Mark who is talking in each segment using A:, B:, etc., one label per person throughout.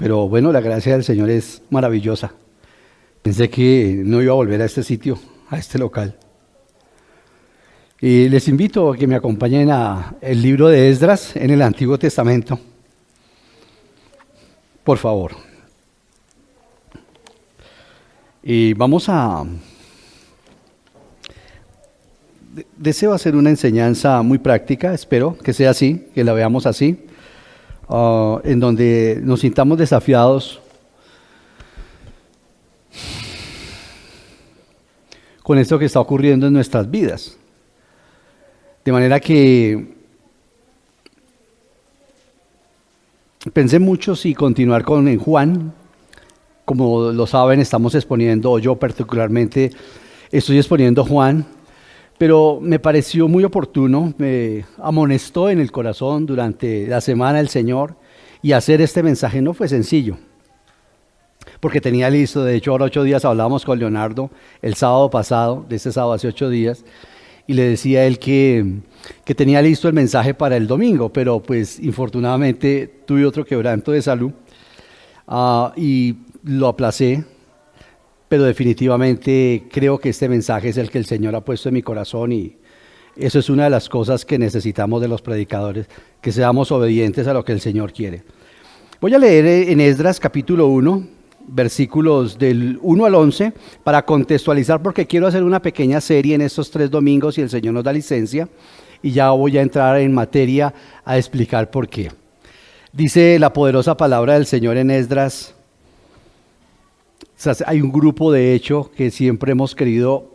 A: Pero bueno, la gracia del Señor es maravillosa. Pensé que no iba a volver a este sitio, a este local. Y les invito a que me acompañen a el libro de Esdras en el Antiguo Testamento. Por favor. Y vamos a... Deseo hacer una enseñanza muy práctica, espero que sea así, que la veamos así, en donde nos sintamos desafiados con esto que está ocurriendo en nuestras vidas. De manera que pensé mucho si continuar en Juan. Como lo saben, estamos exponiendo, o yo particularmente estoy exponiendo Juan, pero me pareció muy oportuno, me amonestó en el corazón durante la semana el Señor, y hacer este mensaje no fue sencillo, porque tenía listo. De hecho, ahora 8 días hablábamos con Leonardo el sábado pasado, de este sábado hace 8 días, y le decía a él que tenía listo el mensaje para el domingo, pero pues infortunadamente tuve otro quebranto de salud y lo aplacé. Pero definitivamente creo que este mensaje es el que el Señor ha puesto en mi corazón, y eso es una de las cosas que necesitamos de los predicadores, que seamos obedientes a lo que el Señor quiere. Voy a leer en Esdras capítulo 1, versículos del 1 al 11, para contextualizar, porque quiero hacer una pequeña serie en estos 3 domingos, y el Señor nos da licencia, y ya voy a entrar en materia a explicar por qué. Dice la poderosa palabra del Señor en Esdras. Hay un grupo, de hecho, que siempre hemos querido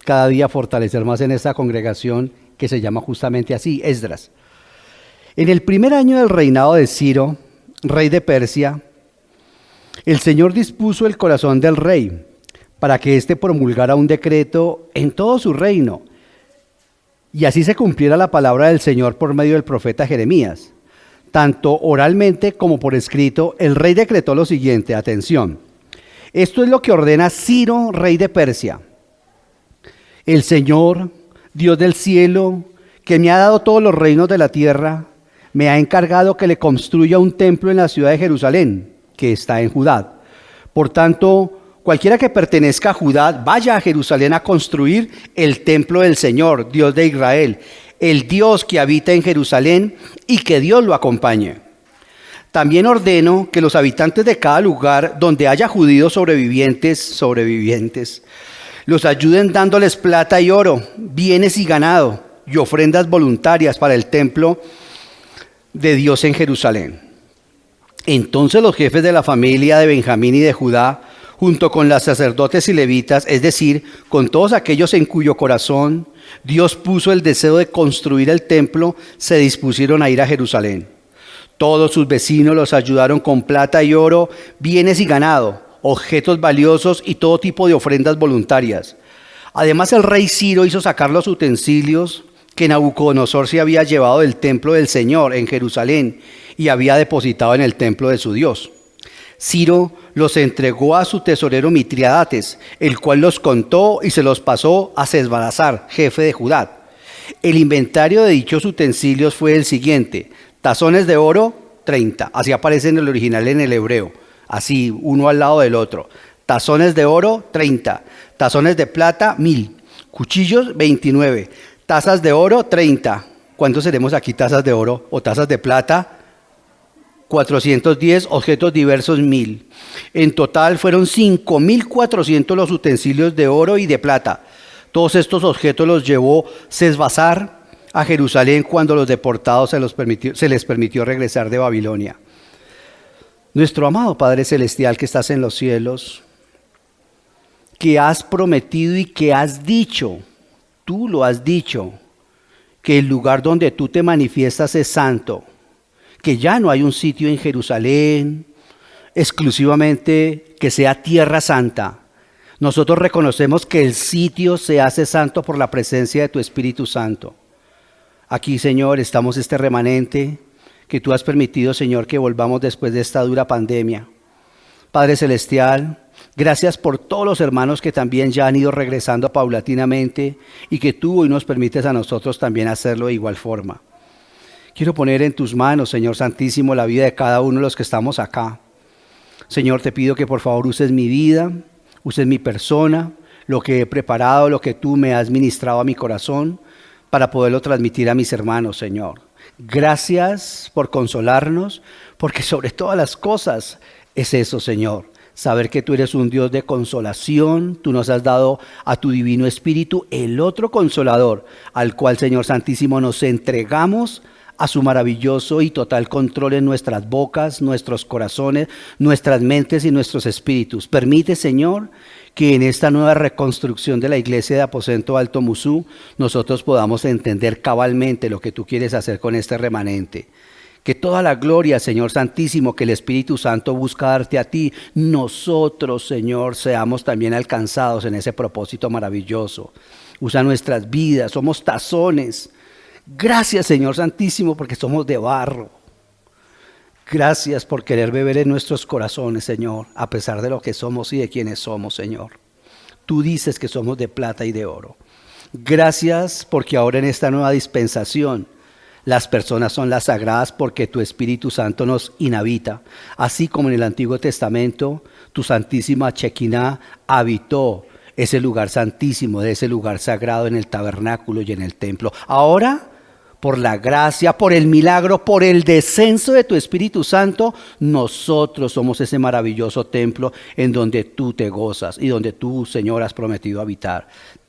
A: cada día fortalecer más en esta congregación, que se llama justamente así, Esdras. En el primer año del reinado de Ciro, rey de Persia, el Señor dispuso el corazón del rey para que éste promulgara un decreto en todo su reino, y así se cumpliera la palabra del Señor por medio del profeta Jeremías. Tanto oralmente como por escrito, el rey decretó lo siguiente, atención: esto es lo que ordena Ciro, rey de Persia. El Señor, Dios del cielo, que me ha dado todos los reinos de la tierra, me ha encargado que le construya un templo en la ciudad de Jerusalén, que está en Judá. Por tanto, cualquiera que pertenezca a Judá, vaya a Jerusalén a construir el templo del Señor, Dios de Israel, el Dios que habita en Jerusalén, y que Dios lo acompañe. También ordeno que los habitantes de cada lugar donde haya judíos sobrevivientes, los ayuden dándoles plata y oro, bienes y ganado, y ofrendas voluntarias para el templo de Dios en Jerusalén. Entonces los jefes de la familia de Benjamín y de Judá, junto con los sacerdotes y levitas, es decir, con todos aquellos en cuyo corazón Dios puso el deseo de construir el templo, se dispusieron a ir a Jerusalén. Todos sus vecinos los ayudaron con plata y oro, bienes y ganado, objetos valiosos y todo tipo de ofrendas voluntarias. Además, el rey Ciro hizo sacar los utensilios que Nabucodonosor se había llevado del templo del Señor en Jerusalén y había depositado en el templo de su Dios. Ciro los entregó a su tesorero Mitriadates, el cual los contó y se los pasó a Sesbazar, jefe de Judá. El inventario de dichos utensilios fue el siguiente: tazones de oro, 30. Así aparece en el original en el hebreo. Así, uno al lado del otro. Tazones de oro, 30. Tazones de plata, 1000. Cuchillos, 29. Tazas de oro, 30. ¿Cuántos seremos aquí tazas de oro o tazas de plata? 410. Objetos diversos, 1000. En total fueron 5400 los utensilios de oro y de plata. Todos estos objetos los llevó Sesbazar a Jerusalén cuando los deportados se les permitió regresar de Babilonia. Nuestro amado Padre Celestial que estás en los cielos, que has prometido y que has dicho, tú lo has dicho, que el lugar donde tú te manifiestas es santo, que ya no hay un sitio en Jerusalén exclusivamente que sea tierra santa. Nosotros reconocemos que el sitio se hace santo por la presencia de tu Espíritu Santo. Aquí, Señor, estamos este remanente que tú has permitido, Señor, que volvamos después de esta dura pandemia. Padre Celestial, gracias por todos los hermanos que también ya han ido regresando paulatinamente y que tú hoy nos permites a nosotros también hacerlo de igual forma. Quiero poner en tus manos, Señor Santísimo, la vida de cada uno de los que estamos acá. Señor, te pido que por favor uses mi vida, uses mi persona, lo que he preparado, lo que tú me has ministrado a mi corazón, para poderlo transmitir a mis hermanos, Señor. Gracias por consolarnos, porque sobre todas las cosas es eso, Señor. Saber que tú eres un Dios de consolación, tú nos has dado a tu Divino Espíritu, el otro consolador, al cual, Señor Santísimo, nos entregamos a su maravilloso y total control en nuestras bocas, nuestros corazones, nuestras mentes y nuestros espíritus. Permite, Señor, que en esta nueva reconstrucción de la iglesia de Aposento Alto Musú, nosotros podamos entender cabalmente lo que tú quieres hacer con este remanente. Que toda la gloria, Señor Santísimo, que el Espíritu Santo busca darte a ti, nosotros, Señor, seamos también alcanzados en ese propósito maravilloso. Usa nuestras vidas, somos tazones. Gracias, Señor Santísimo, porque somos de barro. Gracias por querer beber en nuestros corazones, Señor, a pesar de lo que somos y de quienes somos, Señor. Tú dices que somos de plata y de oro. Gracias porque ahora en esta nueva dispensación, las personas son las sagradas porque tu Espíritu Santo nos inhabita. Así como en el Antiguo Testamento, tu Santísima Shekinah habitó ese lugar santísimo, de ese lugar sagrado en el tabernáculo y en el templo. Ahora, por la gracia, por el milagro, por el descenso de tu Espíritu Santo, nosotros somos ese maravilloso templo en donde tú te gozas y donde tú, Señor, has prometido habitar.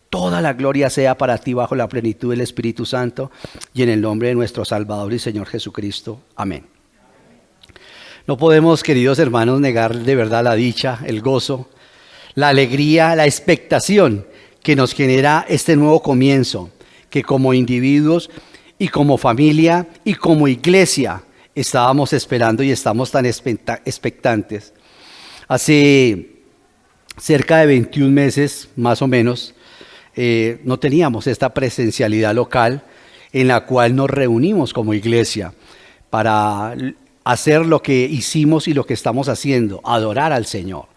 A: Toda la gloria sea para ti bajo la plenitud del Espíritu Santo y en el nombre de nuestro Salvador y Señor Jesucristo. Amén. No podemos, queridos hermanos, negar de verdad la dicha, el gozo, la alegría, la expectación que nos genera este nuevo comienzo, que como individuos y como familia y como iglesia estábamos esperando y estamos tan expectantes. Hace cerca de 21 meses, más o menos, no teníamos esta presencialidad local en la cual nos reunimos como iglesia para hacer lo que hicimos y lo que estamos haciendo, adorar al Señor,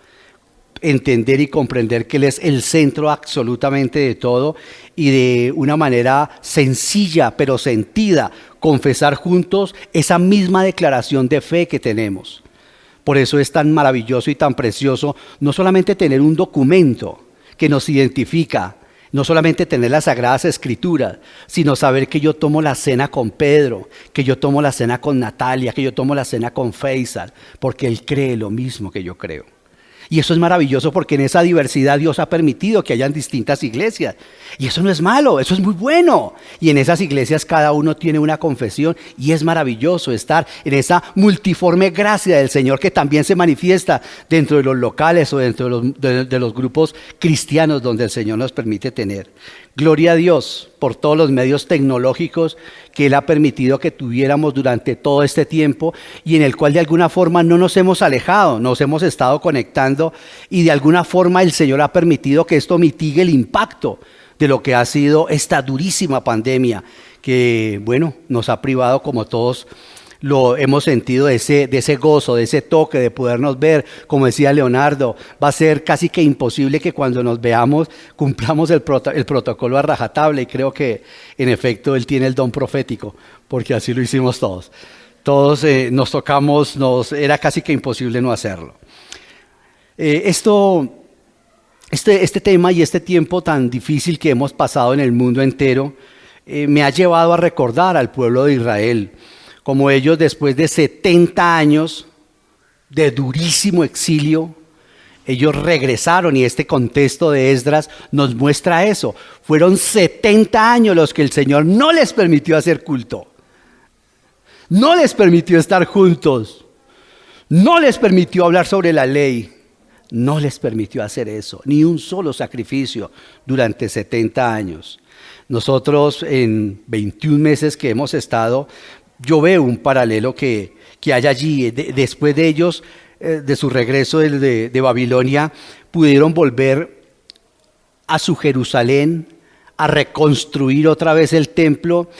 A: entender y comprender que Él es el centro absolutamente de todo y de una manera sencilla pero sentida, confesar juntos esa misma declaración de fe que tenemos. Por eso es tan maravilloso y tan precioso no solamente tener un documento que nos identifica, no solamente tener las Sagradas Escrituras, sino saber que yo tomo la cena con Pedro, que yo tomo la cena con Natalia, que yo tomo la cena con Faisal, porque él cree lo mismo que yo creo. Y eso es maravilloso porque en esa diversidad Dios ha permitido que hayan distintas iglesias. Y eso no es malo, eso es muy bueno. Y en esas iglesias cada uno tiene una confesión y es maravilloso estar en esa multiforme gracia del Señor que también se manifiesta dentro de los locales o dentro de los grupos cristianos donde el Señor nos permite tener. Gloria a Dios por todos los medios tecnológicos que Él ha permitido que tuviéramos durante todo este tiempo y en el cual de alguna forma no nos hemos alejado, nos hemos estado conectando y de alguna forma el Señor ha permitido que esto mitigue el impacto de lo que ha sido esta durísima pandemia que, bueno, nos ha privado como todos lo hemos sentido de ese gozo, de ese toque, de podernos ver. Como decía Leonardo, va a ser casi que imposible que cuando nos veamos cumplamos el protocolo a rajatabla y creo que en efecto Él tiene el don profético, porque así lo hicimos todos. Todos nos tocamos, era casi que imposible no hacerlo. Este tema y este tiempo tan difícil que hemos pasado en el mundo entero me ha llevado a recordar al pueblo de Israel, como ellos después de 70 años de durísimo exilio, ellos regresaron y este contexto de Esdras nos muestra eso. Fueron 70 años los que el Señor no les permitió hacer culto, no les permitió estar juntos, no les permitió hablar sobre la ley, no les permitió hacer eso, ni un solo sacrificio durante 70 años. Nosotros en 21 meses que hemos estado, yo veo un paralelo que hay allí. Después de ellos, de su regreso de Babilonia, pudieron volver a su Jerusalén, a reconstruir otra vez el templo.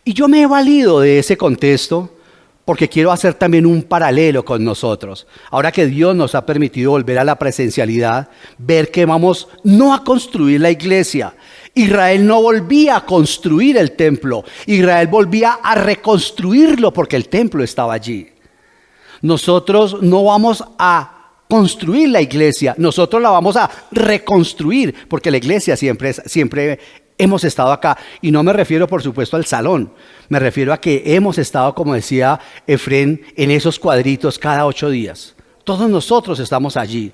A: Y yo me he valido de ese contexto porque quiero hacer también un paralelo con nosotros. Ahora que Dios nos ha permitido volver a la presencialidad, ver que vamos no a construir la iglesia. Israel no volvía a construir el templo, Israel volvía a reconstruirlo porque el templo estaba allí. Nosotros no vamos a construir la iglesia, nosotros la vamos a reconstruir, porque la iglesia siempre hemos estado acá. Y no me refiero, por supuesto, al salón, me refiero a que hemos estado, como decía Efrén, en esos cuadritos cada 8 días. Todos nosotros estamos allí.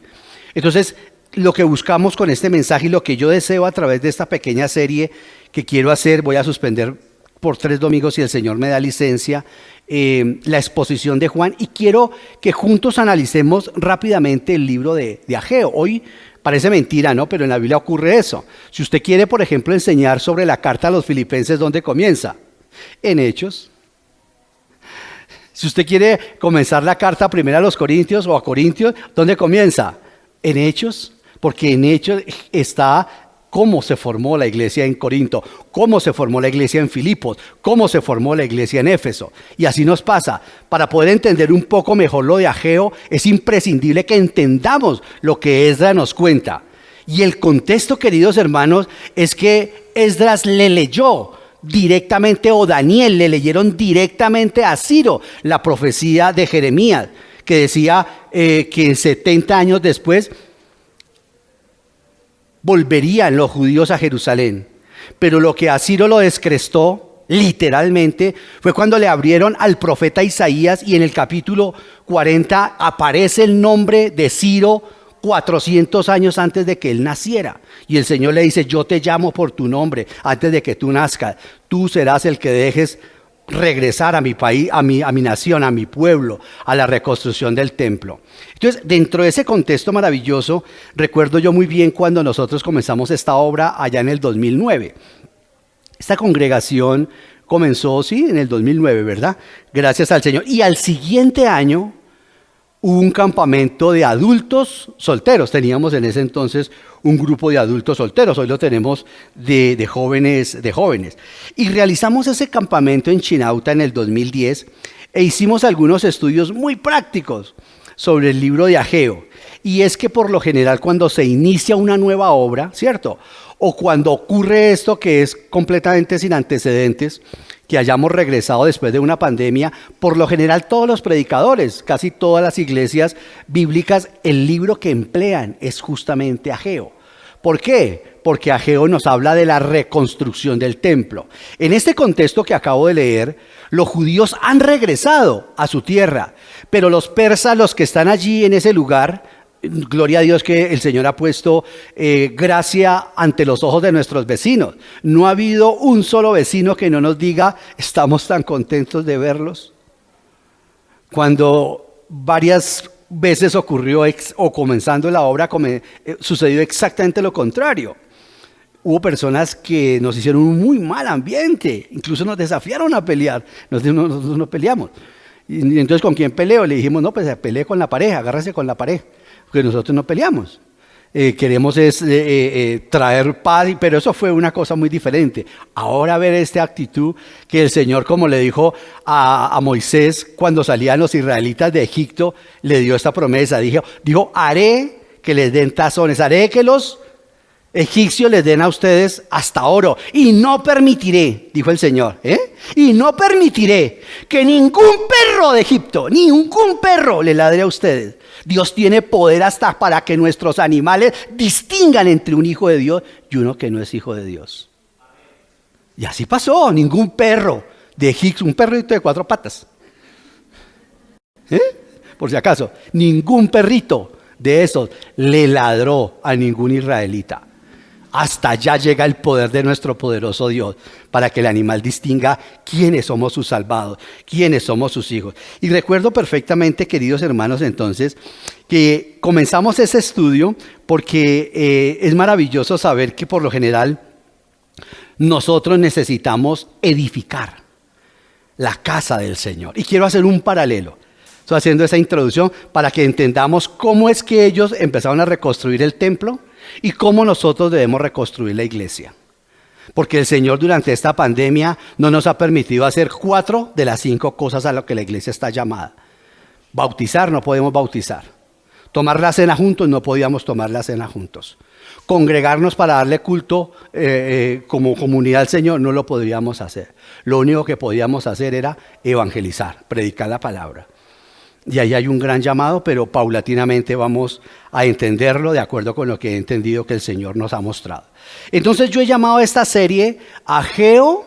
A: Entonces, lo que buscamos con este mensaje y lo que yo deseo a través de esta pequeña serie que quiero hacer, voy a suspender por 3 domingos si el Señor me da licencia, la exposición de Juan, y quiero que juntos analicemos rápidamente el libro de Ageo. Hoy parece mentira, ¿no? Pero en la Biblia ocurre eso. Si usted quiere, por ejemplo, enseñar sobre la carta a los Filipenses, ¿dónde comienza? En Hechos. Si usted quiere comenzar la carta primero a los Corintios o a Corintios, ¿dónde comienza? En Hechos, porque en Hechos está cómo se formó la iglesia en Corinto, cómo se formó la iglesia en Filipos, cómo se formó la iglesia en Éfeso. Y así nos pasa. Para poder entender un poco mejor lo de Ageo, es imprescindible que entendamos lo que Esdras nos cuenta. Y el contexto, queridos hermanos, es que Esdras le leyó directamente, o Daniel le leyeron directamente a Ciro la profecía de Jeremías, que decía que 70 años después volverían los judíos a Jerusalén. Pero lo que a Ciro lo descrestó, literalmente, fue cuando le abrieron al profeta Isaías, y en el capítulo 40 aparece el nombre de Ciro 400 años antes de que él naciera. Y el Señor le dice: yo te llamo por tu nombre antes de que tú nazcas. Tú serás el que dejes regresar a mi país, a mi nación, a mi pueblo, a la reconstrucción del templo. Entonces, dentro de ese contexto maravilloso, recuerdo yo muy bien cuando nosotros comenzamos esta obra allá en el 2009. Esta congregación comenzó, sí, en el 2009, ¿verdad? Gracias al Señor. Y al siguiente año hubo un campamento de adultos solteros. Teníamos en ese entonces un grupo de adultos solteros. Hoy lo tenemos de jóvenes. Y realizamos ese campamento en Chinauta en el 2010 e hicimos algunos estudios muy prácticos sobre el libro de Ageo. Y es que por lo general cuando se inicia una nueva obra, ¿cierto? O cuando ocurre esto que es completamente sin antecedentes, que hayamos regresado después de una pandemia, por lo general todos los predicadores, casi todas las iglesias bíblicas, el libro que emplean es justamente Ageo. ¿Por qué? Porque Ageo nos habla de la reconstrucción del templo. En este contexto que acabo de leer, los judíos han regresado a su tierra, pero los persas, los que están allí en ese lugar, gloria a Dios que el Señor ha puesto gracia ante los ojos de nuestros vecinos. No ha habido un solo vecino que no nos diga: estamos tan contentos de verlos. Cuando varias veces ocurrió, o comenzando la obra, sucedió exactamente lo contrario. Hubo personas que nos hicieron un muy mal ambiente, incluso nos desafiaron a pelear. Nosotros no peleamos. Y entonces, ¿con quién peleo? Le dijimos: no, pues pelee con la pareja, agárrese con la pared. Porque nosotros no peleamos, queremos traer paz, pero eso fue una cosa muy diferente. Ahora ver esta actitud que el Señor, como le dijo a Moisés cuando salían los israelitas de Egipto, le dio esta promesa, dijo: haré que les den tazones, haré que los egipcios les den a ustedes hasta oro, y no permitiré, dijo el Señor, y no permitiré que ningún perro de Egipto, ningún perro le ladre a ustedes. Dios tiene poder hasta para que nuestros animales distingan entre un hijo de Dios y uno que no es hijo de Dios. Y así pasó, ningún perro de Egipto, un perrito de 4 patas, por si acaso, ningún perrito de esos le ladró a ningún israelita. Hasta allá llega el poder de nuestro poderoso Dios para que el animal distinga quiénes somos sus salvados, quiénes somos sus hijos. Y recuerdo perfectamente, queridos hermanos, entonces, que comenzamos ese estudio porque es maravilloso saber que por lo general nosotros necesitamos edificar la casa del Señor. Y quiero hacer un paralelo. Estoy haciendo esa introducción para que entendamos cómo es que ellos empezaron a reconstruir el templo y cómo nosotros debemos reconstruir la iglesia. Porque el Señor durante esta pandemia no nos ha permitido hacer 4 de las 5 cosas a lo que la iglesia está llamada. Bautizar, no podemos bautizar. Tomar la cena juntos, no podíamos tomar la cena juntos. Congregarnos para darle culto como comunidad al Señor, no lo podríamos hacer. Lo único que podíamos hacer era evangelizar, predicar la palabra. Y ahí hay un gran llamado, pero paulatinamente vamos a entenderlo de acuerdo con lo que he entendido que el Señor nos ha mostrado. Entonces yo he llamado a esta serie Ageo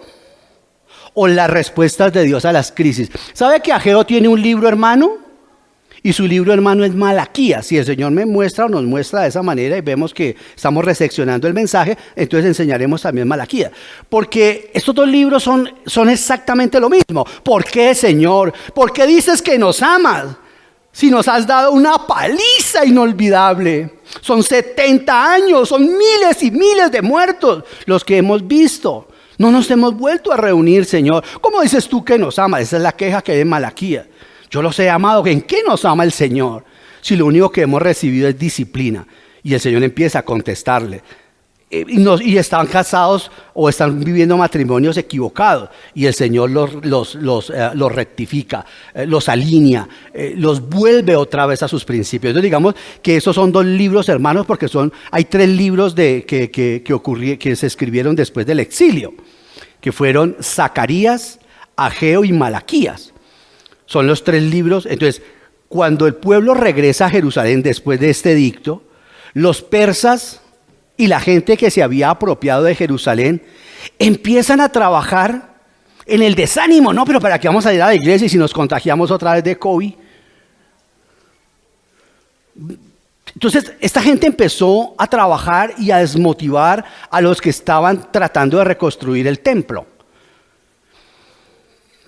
A: o las respuestas de Dios a las crisis. ¿Sabe que Ageo tiene un libro hermano? Y su libro hermano es Malaquías. Si el Señor me muestra o nos muestra de esa manera y vemos que estamos reseccionando el mensaje, entonces enseñaremos también Malaquías. Porque estos dos libros son exactamente lo mismo. ¿Por qué, Señor? ¿Por qué dices que nos amas? Si nos has dado una paliza inolvidable. Son 70 años, son miles y miles de muertos los que hemos visto. No nos hemos vuelto a reunir, Señor. ¿Cómo dices tú que nos amas? Esa es la queja que hay en Malaquías. Yo los he amado. ¿En qué nos ama el Señor? Si lo único que hemos recibido es disciplina. Y el Señor empieza a contestarle. Y están casados o están viviendo matrimonios equivocados. Y el Señor los rectifica, los alinea, los vuelve otra vez a sus principios. Entonces digamos que esos son dos libros, hermanos, porque hay 3 libros que se escribieron después del exilio, que fueron Zacarías, Ageo y Malaquías. Son los 3 libros. Entonces, cuando el pueblo regresa a Jerusalén después de este edicto, los persas y la gente que se había apropiado de Jerusalén empiezan a trabajar en el desánimo. No, pero ¿para qué vamos a ir a la iglesia y si nos contagiamos otra vez de COVID? Entonces, esta gente empezó a trabajar y a desmotivar a los que estaban tratando de reconstruir el templo.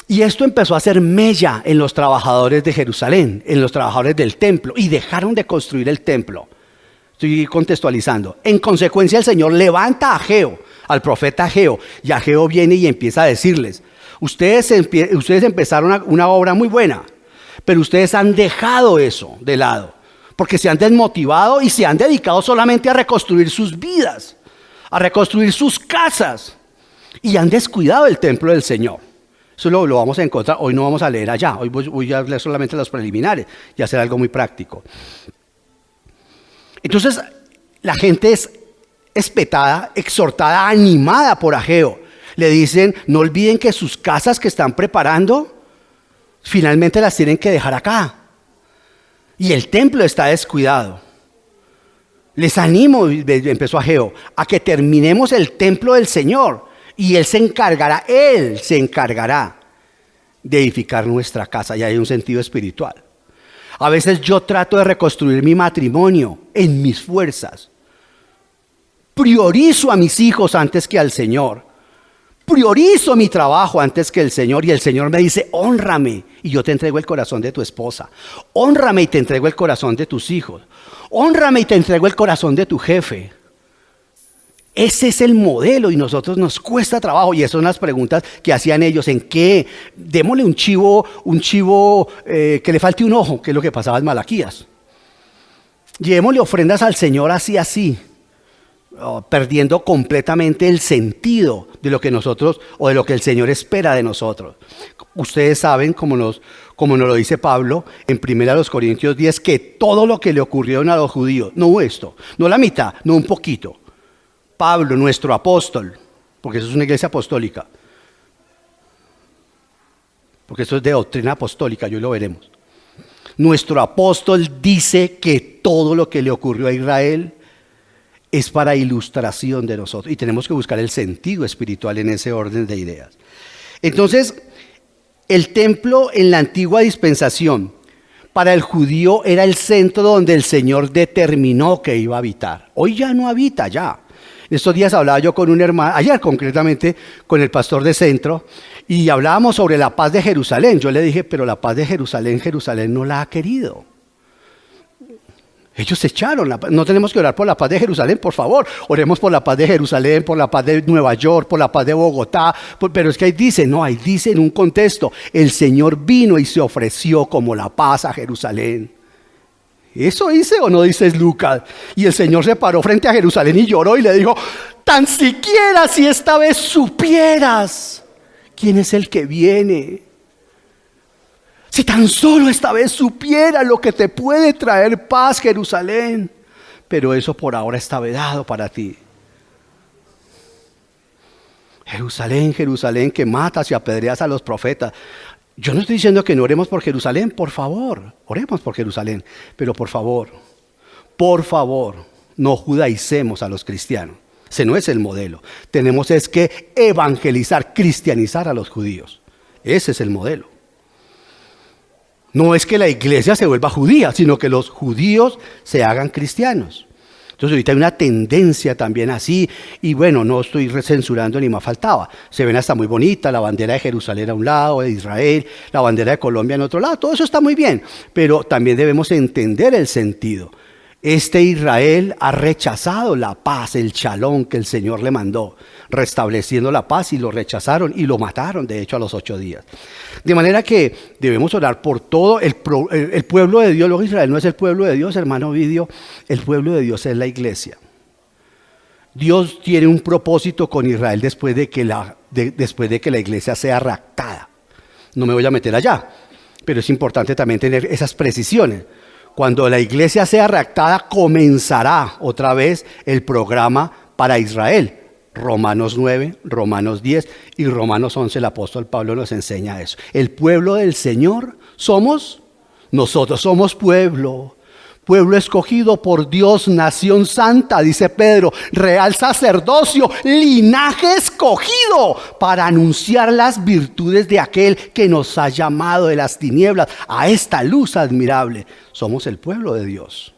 A: Y esto empezó a hacer mella en los trabajadores de Jerusalén, en los trabajadores del templo, y dejaron de construir el templo. Estoy contextualizando. En consecuencia, el Señor levanta a Ageo, al profeta Ageo, y Ageo viene y empieza a decirles: ustedes empezaron una obra muy buena, pero ustedes han dejado eso de lado, porque se han desmotivado y se han dedicado solamente a reconstruir sus vidas, a reconstruir sus casas, y han descuidado el templo del Señor. Eso lo vamos a encontrar. Hoy no vamos a leer allá, hoy voy a leer solamente los preliminares y hacer algo muy práctico. Entonces la gente es espetada, exhortada, animada por Ageo. Le dicen: no olviden que sus casas que están preparando finalmente las tienen que dejar acá, y el templo está descuidado. Les animo, empezó Ageo, a que terminemos el templo del Señor, y Él se encargará de edificar nuestra casa. Y hay un sentido espiritual. A veces yo trato de reconstruir mi matrimonio en mis fuerzas. Priorizo a mis hijos antes que al Señor. Priorizo mi trabajo antes que el Señor. Y el Señor me dice: hónrame y yo te entrego el corazón de tu esposa. Hónrame y te entrego el corazón de tus hijos. Hónrame y te entrego el corazón de tu jefe. Ese es el modelo y nosotros nos cuesta trabajo. Y esas son las preguntas que hacían ellos. ¿En qué? Démosle un chivo que le falte un ojo, que es lo que pasaba en Malaquías. Llevémosle ofrendas al Señor así, perdiendo completamente el sentido de lo que nosotros o de lo que el Señor espera de nosotros. Ustedes saben, como nos lo dice Pablo en 1 Corintios 10, que todo lo que le ocurrió a los judíos, no esto, no la mitad, no un poquito. Pablo, nuestro apóstol, porque eso es una iglesia apostólica, porque eso es de doctrina apostólica, y hoy lo veremos. Nuestro apóstol dice que todo lo que le ocurrió a Israel es para ilustración de nosotros, y tenemos que buscar el sentido espiritual en ese orden de ideas. Entonces, el templo en la antigua dispensación para el judío era el centro donde el Señor determinó que iba a habitar. Hoy ya no habita ya. Estos días hablaba yo con un hermano, ayer concretamente, con el pastor de centro, y hablábamos sobre la paz de Jerusalén. Yo le dije: pero la paz de Jerusalén no la ha querido. Ellos se echaron la paz. No tenemos que orar por la paz de Jerusalén, por favor. Oremos por la paz de Jerusalén, por la paz de Nueva York, por la paz de Bogotá. Pero es que ahí dice en un contexto: el Señor vino y se ofreció como la paz a Jerusalén. ¿Eso dice o no dice Lucas? Y el Señor se paró frente a Jerusalén y lloró y le dijo: tan siquiera si esta vez supieras quién es el que viene. Si tan solo esta vez supieras lo que te puede traer paz, Jerusalén. Pero eso por ahora está vedado para ti. Jerusalén, Jerusalén, que matas y apedreas a los profetas. Yo no estoy diciendo que no oremos por Jerusalén, por favor, oremos por Jerusalén, pero por favor, no judaicemos a los cristianos. Ese no es el modelo. Tenemos es que evangelizar, cristianizar a los judíos. Ese es el modelo. No es que la iglesia se vuelva judía, sino que los judíos se hagan cristianos. Entonces ahorita hay una tendencia también así, y bueno, no estoy censurando ni más faltaba. Se ven hasta muy bonita, la bandera de Jerusalén a un lado, de Israel, la bandera de Colombia en otro lado, todo eso está muy bien, pero también debemos entender el sentido. Este Israel ha rechazado la paz, el shalom que el Señor le mandó, restableciendo la paz, y lo rechazaron y lo mataron, de hecho, a los 8 días. De manera que debemos orar por todo el pueblo de Dios. Luego Israel no es el pueblo de Dios, hermano Ovidio, el pueblo de Dios es la iglesia. Dios tiene un propósito con Israel después de que la iglesia sea raptada. No me voy a meter allá, pero es importante también tener esas precisiones. Cuando la iglesia sea raptada, comenzará otra vez el programa para Israel. Romanos 9, Romanos 10 y Romanos 11, el apóstol Pablo nos enseña eso. El pueblo del Señor nosotros somos pueblo escogido por Dios, nación santa, dice Pedro, real sacerdocio, linaje escogido para anunciar las virtudes de aquel que nos ha llamado de las tinieblas a esta luz admirable. Somos el pueblo de Dios.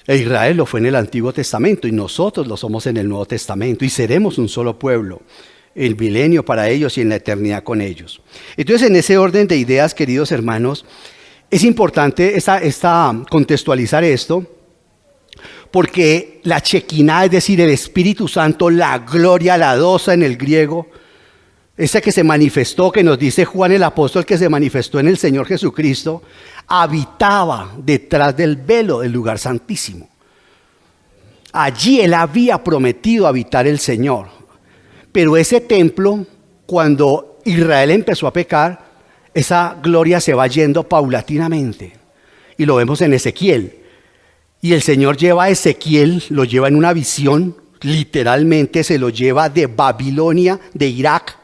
A: Israel lo fue en el Antiguo Testamento y nosotros lo somos en el Nuevo Testamento y seremos un solo pueblo, el milenio para ellos y en la eternidad con ellos. Entonces, en ese orden de ideas, queridos hermanos, es importante contextualizar esto, porque la Shekinah, es decir, el Espíritu Santo, la gloria, la dosa en el griego, esa que se manifestó, que nos dice Juan el apóstol, que se manifestó en el Señor Jesucristo, habitaba detrás del velo del lugar santísimo. Allí Él había prometido habitar el Señor. Pero ese templo, cuando Israel empezó a pecar, esa gloria se va yendo paulatinamente. Y lo vemos en Ezequiel. Y el Señor lleva a Ezequiel, lo lleva en una visión, literalmente se lo lleva de Babilonia, de Irak,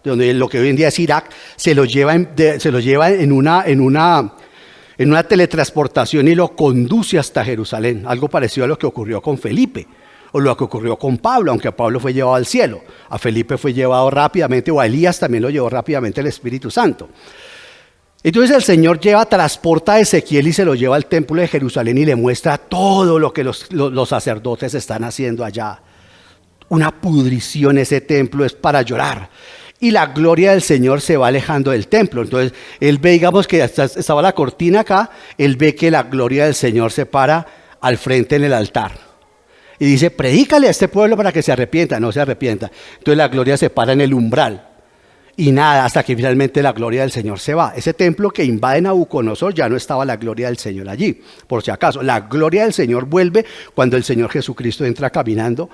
A: donde lo que hoy en día es Irak, se lo lleva en una teletransportación y lo conduce hasta Jerusalén. Algo parecido a lo que ocurrió con Felipe, o lo que ocurrió con Pablo, aunque Pablo fue llevado al cielo. A Felipe fue llevado rápidamente, o a Elías también lo llevó rápidamente el Espíritu Santo. Entonces el Señor transporta a Ezequiel y se lo lleva al templo de Jerusalén y le muestra todo lo que los sacerdotes están haciendo allá. Una pudrición, ese templo es para llorar. Y la gloria del Señor se va alejando del templo. Entonces, él ve, digamos que estaba la cortina acá, él ve que la gloria del Señor se para al frente en el altar. Y dice, predícale a este pueblo para que se arrepienta. No se arrepienta. Entonces la gloria se para en el umbral. Y nada, hasta que finalmente la gloria del Señor se va. Ese templo que invade Nabucodonosor, ya no estaba la gloria del Señor allí. Por si acaso, la gloria del Señor vuelve cuando el Señor Jesucristo entra caminando,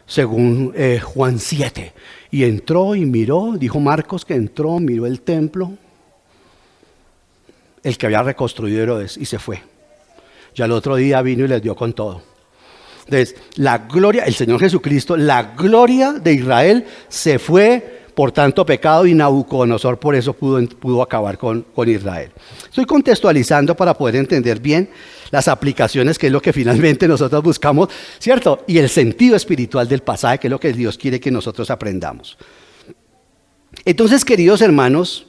A: según Juan 7. Y entró y miró, dijo Marcos que entró, miró el templo, el que había reconstruido Herodes, y se fue. Ya el otro día vino y les dio con todo. Entonces, la gloria, el Señor Jesucristo, la gloria de Israel se fue por tanto pecado, y Nabucodonosor por eso pudo acabar con Israel. Estoy contextualizando para poder entender bien las aplicaciones, que es lo que finalmente nosotros buscamos, ¿cierto? Y el sentido espiritual del pasaje, que es lo que Dios quiere que nosotros aprendamos. Entonces, queridos hermanos,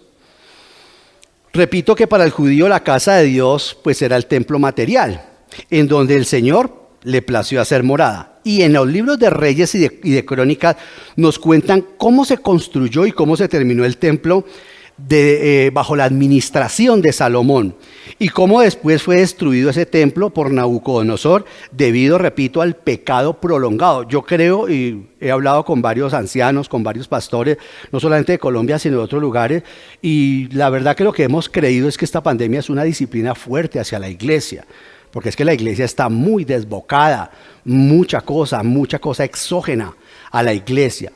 A: repito que para el judío la casa de Dios pues era el templo material, en donde el Señor le plació hacer morada. Y en los libros de Reyes y de Crónicas nos cuentan cómo se construyó y cómo se terminó el templo bajo la administración de Salomón, y cómo después fue destruido ese templo por Nabucodonosor debido, repito, al pecado prolongado. Yo creo, y he hablado con varios ancianos, con varios pastores, no solamente de Colombia, sino de otros lugares, y la verdad que lo que hemos creído es que esta pandemia es una disciplina fuerte hacia la iglesia, porque es que la iglesia está muy desbocada, mucha cosa exógena a la iglesia,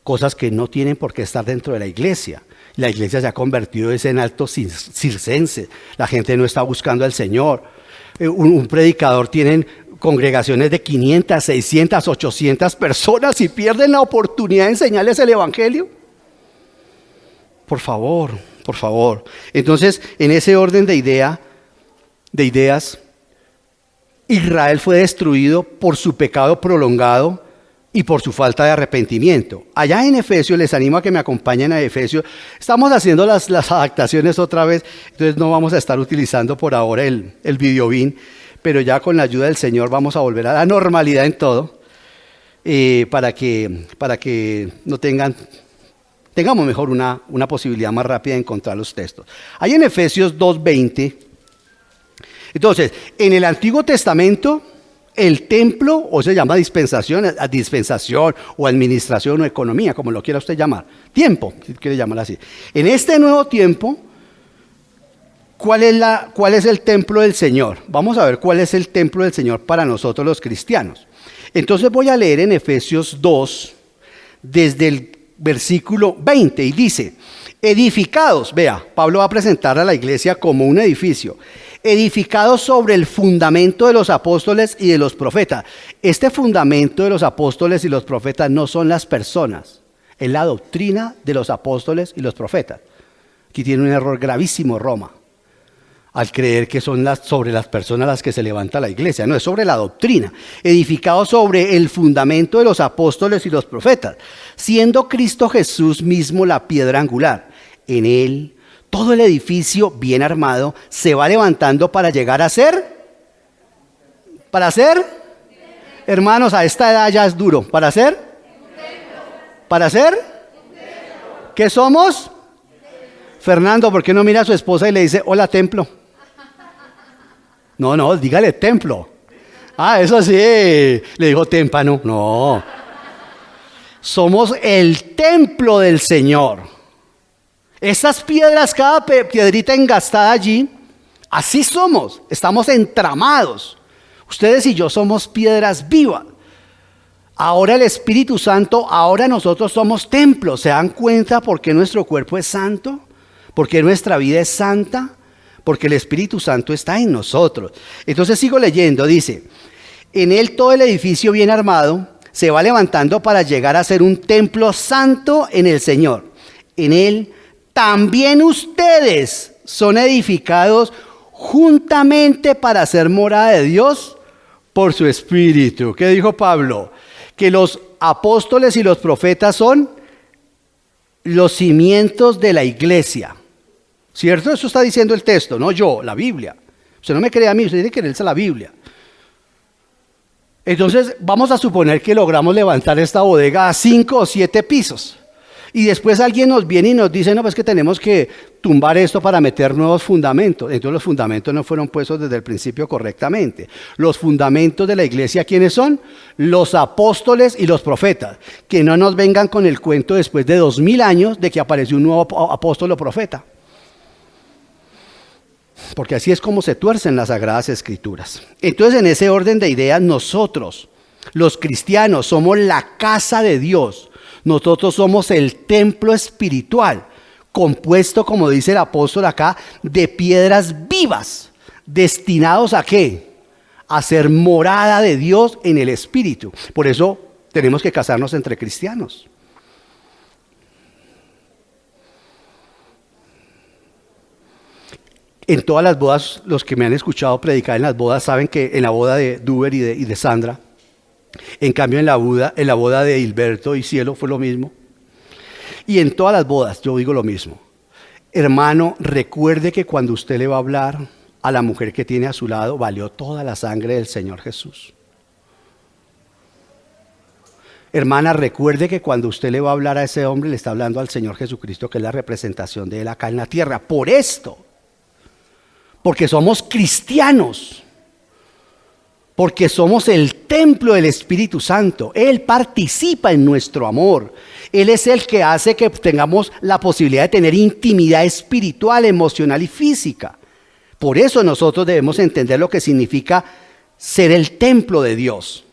A: cosas que no tienen por qué estar dentro de la iglesia. La iglesia se ha convertido en algo circense, la gente no está buscando al Señor. Un predicador tiene congregaciones de 500, 600, 800 personas y pierden la oportunidad de enseñarles el evangelio. Por favor, por favor. Entonces, en ese orden de ideas, Israel fue destruido por su pecado prolongado y por su falta de arrepentimiento. Allá en Efesios, les animo a que me acompañen a Efesios. Estamos haciendo las adaptaciones otra vez, entonces no vamos a estar utilizando por ahora el videobin, pero ya con la ayuda del Señor vamos a volver a la normalidad en todo, para que no tengamos mejor una posibilidad más rápida de encontrar los textos. Ahí en Efesios 2:20, entonces, en el Antiguo Testamento, el templo, o se llama dispensación o administración o economía, como lo quiera usted llamar, tiempo, si quiere llamarlo así. En este nuevo tiempo, ¿cuál es el templo del Señor? Vamos a ver cuál es el templo del Señor para nosotros los cristianos. Entonces voy a leer en Efesios 2, desde el versículo 20, y dice, edificados, vea, Pablo va a presentar a la iglesia como un edificio, edificados sobre el fundamento de los apóstoles y de los profetas. Este fundamento de los apóstoles y los profetas no son las personas, es la doctrina de los apóstoles y los profetas. Aquí tiene un error gravísimo Roma, al creer que son sobre las personas las que se levanta la iglesia. No, es sobre la doctrina. Edificados sobre el fundamento de los apóstoles y los profetas, siendo Cristo Jesús mismo la piedra angular. En él, todo el edificio bien armado se va levantando para llegar a ser. ¿Para ser? Hermanos, a esta edad ya es duro. ¿Para ser? ¿Para ser? ¿Qué somos? Fernando, ¿por qué no mira a su esposa y le dice, hola, templo? No, dígale templo. Ah, eso sí, le dijo témpano. No. Somos el templo del Señor. Estas piedras, cada piedrita engastada allí, así somos, estamos entramados. Ustedes y yo somos piedras vivas. Ahora el Espíritu Santo, ahora nosotros somos templos. ¿Se dan cuenta por qué nuestro cuerpo es santo? ¿Por qué nuestra vida es santa? Porque el Espíritu Santo está en nosotros. Entonces sigo leyendo, dice, en él todo el edificio bien armado se va levantando para llegar a ser un templo santo en el Señor. En él también ustedes son edificados juntamente para ser morada de Dios por su Espíritu. ¿Qué dijo Pablo? Que los apóstoles y los profetas son los cimientos de la iglesia. ¿Cierto? Eso está diciendo el texto, no yo, la Biblia. Usted no me cree a mí, usted tiene que creerse la Biblia. Entonces, vamos a suponer que logramos levantar esta bodega a 5 o 7 pisos. Y después alguien nos viene y nos dice, no, pues que tenemos que tumbar esto para meter nuevos fundamentos. Entonces los fundamentos no fueron puestos desde el principio correctamente. Los fundamentos de la iglesia, ¿quiénes son? Los apóstoles y los profetas. Que no nos vengan con el cuento después de 2000 años de que apareció un nuevo apóstol o profeta. Porque así es como se tuercen las Sagradas Escrituras. Entonces, en ese orden de ideas, nosotros, los cristianos, somos la casa de Dios. Nosotros somos el templo espiritual, compuesto, como dice el apóstol acá, de piedras vivas, destinados ¿a qué? A ser morada de Dios en el Espíritu. Por eso tenemos que casarnos entre cristianos. En todas las bodas, los que me han escuchado predicar en las bodas saben que en la boda de Duber y de Sandra, en cambio en la boda de Hilberto y Cielo fue lo mismo. Y en todas las bodas yo digo lo mismo. Hermano, recuerde que cuando usted le va a hablar a la mujer que tiene a su lado, valió toda la sangre del Señor Jesús. Hermana, recuerde que cuando usted le va a hablar a ese hombre, le está hablando al Señor Jesucristo, que es la representación de Él acá en la tierra. Por esto, porque somos cristianos, porque somos el templo del Espíritu Santo. Él participa en nuestro amor. Él es el que hace que tengamos la posibilidad de tener intimidad espiritual, emocional y física. Por eso nosotros debemos entender lo que significa ser el templo de Dios.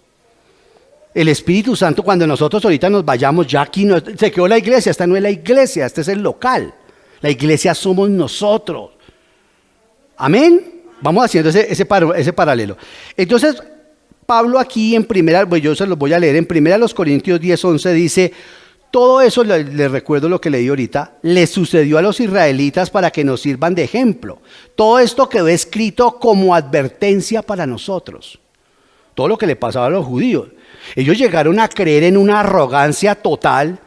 A: El Espíritu Santo, cuando nosotros ahorita nos vayamos, ya aquí no, se quedó la iglesia, esta no es la iglesia, este es el local. La iglesia somos nosotros. Amén. Vamos haciendo ese paralelo. Entonces, Pablo aquí en primera, pues yo se los voy a leer, en primera los Corintios 10:11 dice, Todo eso, les recuerdo lo que leí ahorita, le sucedió a los israelitas para que nos sirvan de ejemplo. Todo esto quedó escrito como advertencia para nosotros. Todo lo que le pasaba a los judíos. Ellos llegaron a creer en una arrogancia total,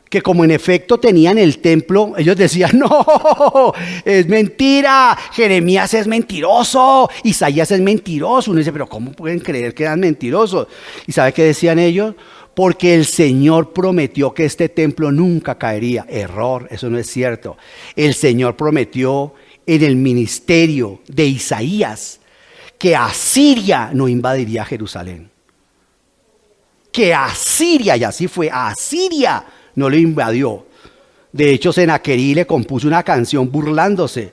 A: que como en efecto tenían el templo, ellos decían, no, es mentira, Jeremías es mentiroso, Isaías es mentiroso. Uno dice, pero ¿cómo pueden creer que eran mentirosos? ¿Y sabe qué decían ellos? Porque el Señor prometió que este templo nunca caería. Error, eso no es cierto. El Señor prometió en el ministerio de Isaías que Asiria no invadiría Jerusalén. Que Asiria, y así fue, Asiria no lo invadió. De hecho, Senaquerí le compuso una canción burlándose.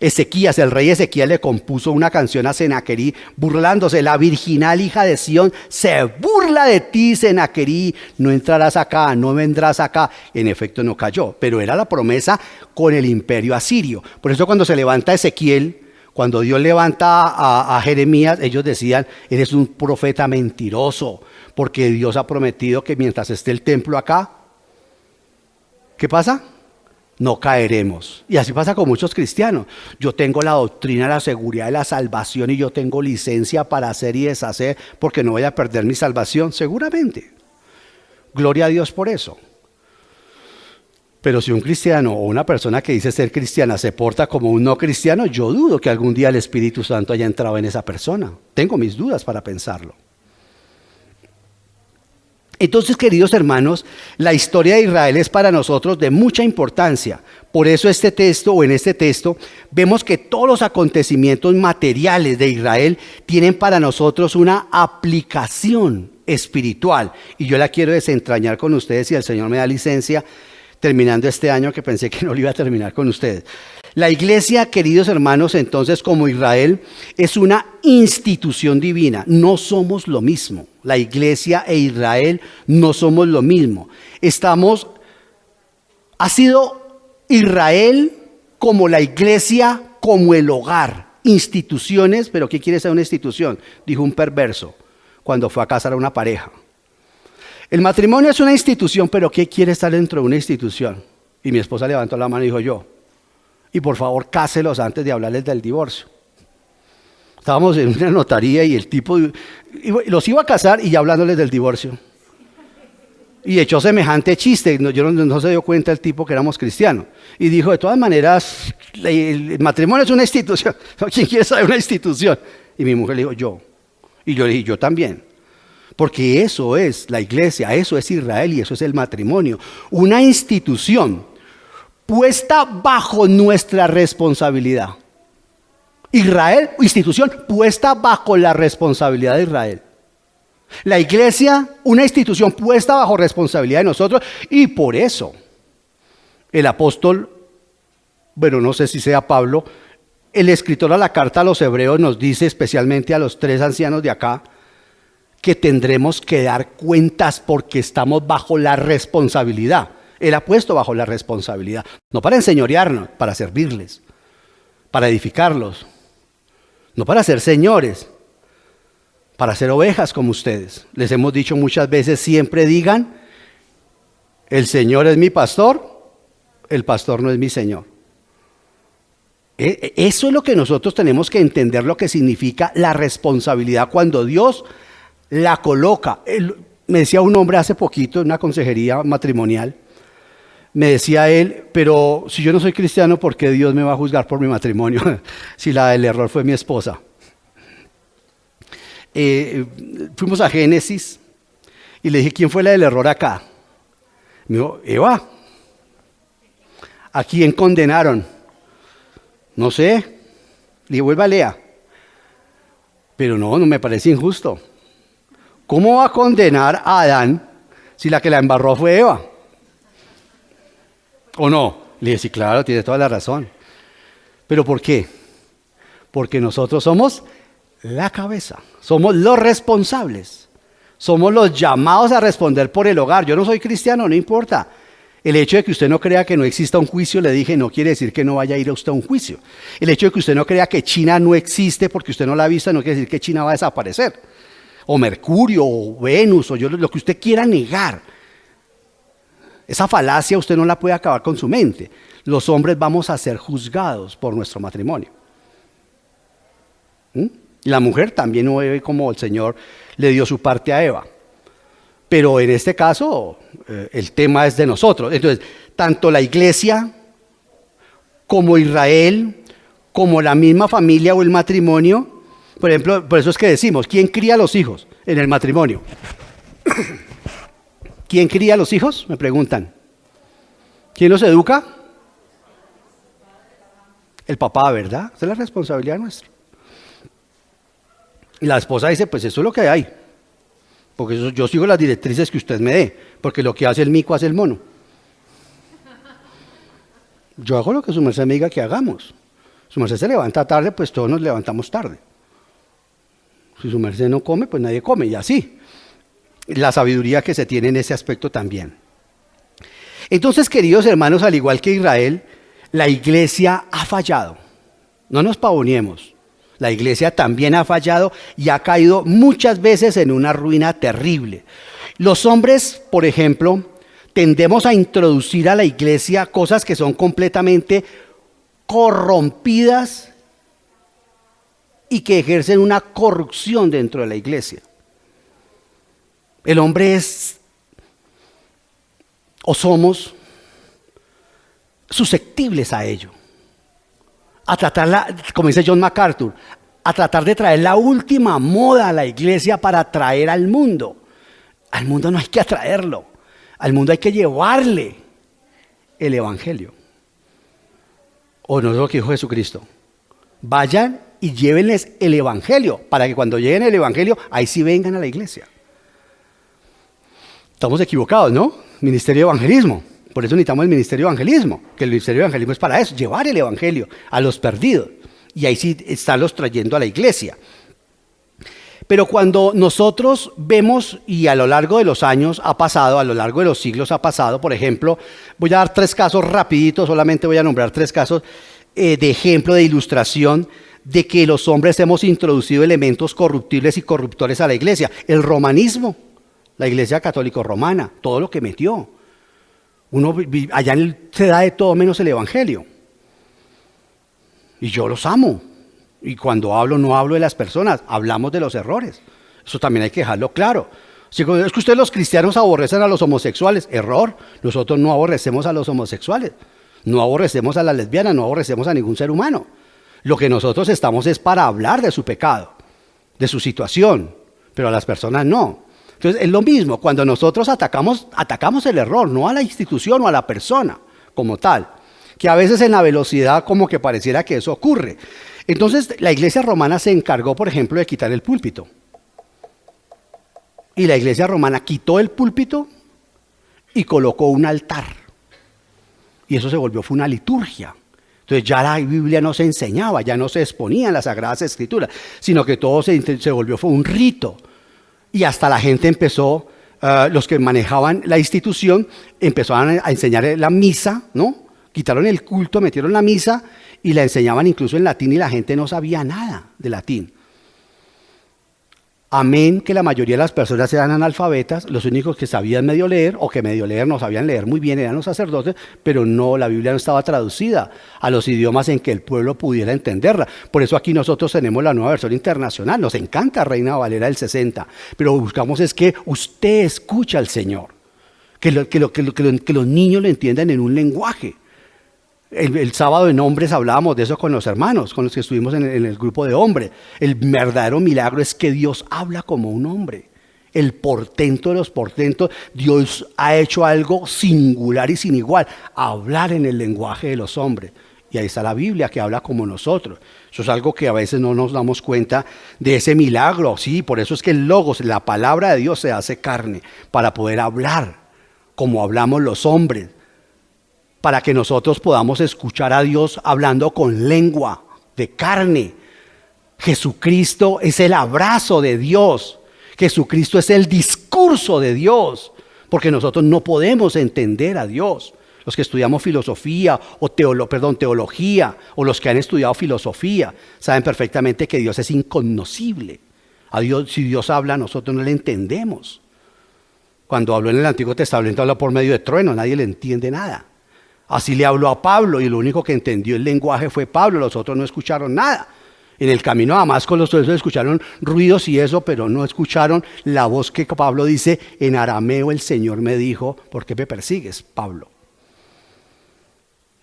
A: Ezequías, el rey Ezequías le compuso una canción a Senaquerí burlándose. La virginal hija de Sión se burla de ti, Senaquerí. No entrarás acá, no vendrás acá. En efecto no cayó, pero era la promesa con el imperio asirio. Por eso cuando se levanta Ezequiel, cuando Dios levanta a Jeremías, ellos decían, eres un profeta mentiroso, porque Dios ha prometido que mientras esté el templo acá, ¿qué pasa? No caeremos. Y así pasa con muchos cristianos. Yo tengo la doctrina, la seguridad de la salvación y yo tengo licencia para hacer y deshacer porque no voy a perder mi salvación, seguramente. Gloria a Dios por eso. Pero si un cristiano o una persona que dice ser cristiana se porta como un no cristiano, yo dudo que algún día el Espíritu Santo haya entrado en esa persona. Tengo mis dudas para pensarlo. Entonces, queridos hermanos, la historia de Israel es para nosotros de mucha importancia. Por eso en este texto, vemos que todos los acontecimientos materiales de Israel tienen para nosotros una aplicación espiritual. Y yo la quiero desentrañar con ustedes si el Señor me da licencia, terminando este año que pensé que no lo iba a terminar con ustedes. La iglesia, queridos hermanos, entonces como Israel, es una institución divina. No somos lo mismo. La iglesia e Israel no somos lo mismo. Ha sido Israel como la iglesia, como el hogar. Instituciones, pero ¿qué quiere ser una institución? Dijo un perverso cuando fue a casar a una pareja. El matrimonio es una institución, pero ¿qué quiere estar dentro de una institución? Y mi esposa levantó la mano y dijo yo. Y por favor, cáselos antes de hablarles del divorcio. Estábamos en una notaría y el tipo los iba a casar y ya hablándoles del divorcio. Y echó semejante chiste, no se dio cuenta el tipo que éramos cristianos. Y dijo, de todas maneras, el matrimonio es una institución. ¿Quién quiere saber una institución? Y mi mujer le dijo, yo. Y yo le dije, yo también. Porque eso es la iglesia, eso es Israel y eso es el matrimonio. Una institución puesta bajo nuestra responsabilidad. Israel, institución puesta bajo la responsabilidad de Israel. La iglesia, una institución puesta bajo responsabilidad de nosotros y por eso el apóstol, bueno, no sé si sea Pablo, el escritor a la carta a los hebreos nos dice especialmente a los 3 ancianos de acá, que tendremos que dar cuentas porque estamos bajo la responsabilidad. Él ha puesto bajo la responsabilidad, no para enseñorearnos, para servirles, para edificarlos, no para ser señores, para ser ovejas como ustedes. Les hemos dicho muchas veces, siempre digan, el Señor es mi pastor, el pastor no es mi Señor. Eso es lo que nosotros tenemos que entender, lo que significa la responsabilidad cuando Dios la coloca. Me decía un hombre hace poquito en una consejería matrimonial, me decía él, pero si yo no soy cristiano, ¿por qué Dios me va a juzgar por mi matrimonio? Si el error fue mi esposa. Fuimos a Génesis y le dije, ¿quién fue la del error acá? Me dijo, Eva. ¿A quién condenaron? No sé. Le dije, vuelva a leer. Pero no me parece injusto. ¿Cómo va a condenar a Adán si la que la embarró fue Eva? ¿O no? Le dije, sí, claro, tiene toda la razón. ¿Pero por qué? Porque nosotros somos la cabeza, somos los responsables, somos los llamados a responder por el hogar. Yo no soy cristiano, no importa. El hecho de que usted no crea que no exista un juicio, le dije, no quiere decir que no vaya a ir a usted a un juicio. El hecho de que usted no crea que China no existe porque usted no la ha visto, no quiere decir que China va a desaparecer. o Mercurio, o Venus, o lo que usted quiera negar. Esa falacia usted no la puede acabar con su mente. Los hombres vamos a ser juzgados por nuestro matrimonio. La mujer también no ve como el Señor le dio su parte a Eva. Pero en este caso, el tema es de nosotros. Entonces, tanto la iglesia como Israel, como la misma familia o el matrimonio, por ejemplo, por eso es que decimos, ¿quién cría a los hijos en el matrimonio? ¿Quién cría a los hijos? Me preguntan. ¿Quién los educa? El papá, ¿verdad? Esa es la responsabilidad nuestra. Y la esposa dice, pues eso es lo que hay. Porque yo sigo las directrices que usted me dé. Porque lo que hace el mico hace el mono. Yo hago lo que su merced me diga que hagamos. Su merced se levanta tarde, pues todos nos levantamos tarde. Si su merced no come, pues nadie come, y así. La sabiduría que se tiene en ese aspecto también. Entonces, queridos hermanos, al igual que Israel, la iglesia ha fallado. No nos pavonemos. La iglesia también ha fallado y ha caído muchas veces en una ruina terrible. Los hombres, por ejemplo, tendemos a introducir a la iglesia cosas que son completamente corrompidas y que ejercen una corrupción dentro de la iglesia. El hombre es, o somos, susceptibles a ello. A tratarla, como dice John MacArthur, a tratar de traer la última moda a la iglesia para atraer al mundo. Al mundo no hay que atraerlo, al mundo hay que llevarle el evangelio. O no es lo que dijo Jesucristo. Vayan y llévenles el evangelio, para que cuando lleguen el evangelio, ahí sí vengan a la iglesia. Estamos equivocados, ¿no? Ministerio de evangelismo. Por eso necesitamos el ministerio de evangelismo, que el ministerio de evangelismo es para eso, llevar el evangelio a los perdidos. Y ahí sí estarlos trayendo a la iglesia. Pero cuando nosotros vemos, y a lo largo de los años ha pasado, a lo largo de los siglos ha pasado, por ejemplo, voy a dar 3 casos rapiditos, solamente voy a nombrar 3 casos de ejemplo, de ilustración, de que los hombres hemos introducido elementos corruptibles y corruptores a la iglesia. El romanismo, la iglesia católico romana, todo lo que metió. Allá se da de todo menos el evangelio. Y yo los amo. Y cuando hablo, no hablo de las personas, hablamos de los errores. Eso también hay que dejarlo claro. Si es que ustedes los cristianos aborrecen a los homosexuales, error. Nosotros no aborrecemos a los homosexuales, no aborrecemos a las lesbianas, no aborrecemos a ningún ser humano. Lo que nosotros estamos es para hablar de su pecado, de su situación, pero a las personas no. Entonces es lo mismo, cuando nosotros atacamos el error, no a la institución o a la persona como tal, que a veces en la velocidad como que pareciera que eso ocurre. Entonces la iglesia romana se encargó, por ejemplo, de quitar el púlpito. Y la iglesia romana quitó el púlpito y colocó un altar. Y eso fue una liturgia. Entonces ya la Biblia no se enseñaba, ya no se exponía en las Sagradas Escrituras, sino fue un rito. Y hasta la gente empezó, los que manejaban la institución, empezaron a enseñar la misa, ¿no? Quitaron el culto, metieron la misa y la enseñaban incluso en latín y la gente no sabía nada de latín. Amén, que la mayoría de las personas eran analfabetas, los únicos que sabían medio leer o que medio leer no sabían leer muy bien eran los sacerdotes, pero no, la Biblia no estaba traducida a los idiomas en que el pueblo pudiera entenderla. Por eso aquí nosotros tenemos la nueva versión internacional, nos encanta Reina Valera del 60, pero buscamos es que usted escuche al Señor, que los niños lo entiendan en un lenguaje. El sábado en hombres hablábamos de eso con los hermanos, con los que estuvimos en el grupo de hombres. El verdadero milagro es que Dios habla como un hombre. El portento de los portentos, Dios ha hecho algo singular y sin igual, hablar en el lenguaje de los hombres. Y ahí está la Biblia que habla como nosotros. Eso es algo que a veces no nos damos cuenta de ese milagro. Sí, por eso es que el Logos, la palabra de Dios se hace carne, para poder hablar como hablamos los hombres. Para que nosotros podamos escuchar a Dios hablando con lengua de carne. Jesucristo es el abrazo de Dios. Jesucristo es el discurso de Dios. Porque nosotros no podemos entender a Dios. Los que estudiamos filosofía o teología o los que han estudiado filosofía saben perfectamente que Dios es incognoscible. A Dios, si Dios habla, nosotros no le entendemos. Cuando habló en el Antiguo Testamento, habló por medio de truenos, nadie le entiende nada. Así le habló a Pablo y lo único que entendió el lenguaje fue Pablo, los otros no escucharon nada. En el camino a Damasco los otros escucharon ruidos y eso, pero no escucharon la voz que Pablo dice, en arameo el Señor me dijo, ¿por qué me persigues, Pablo?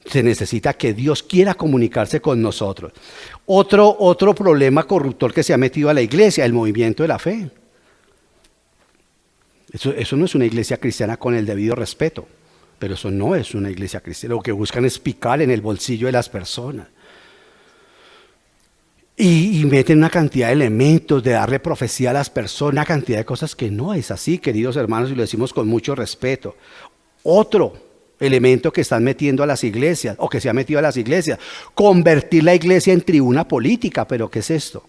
A: Se necesita que Dios quiera comunicarse con nosotros. Otro problema corruptor que se ha metido a la iglesia, el movimiento de la fe. Eso no es una iglesia cristiana con el debido respeto, pero eso no es una iglesia cristiana. Lo que buscan es picar en el bolsillo de las personas. Y meten una cantidad de elementos de darle profecía a las personas, una cantidad de cosas que no es así, queridos hermanos, y lo decimos con mucho respeto. Otro elemento que están metiendo a las iglesias, o que se ha metido a las iglesias, convertir la iglesia en tribuna política. ¿Pero qué es esto?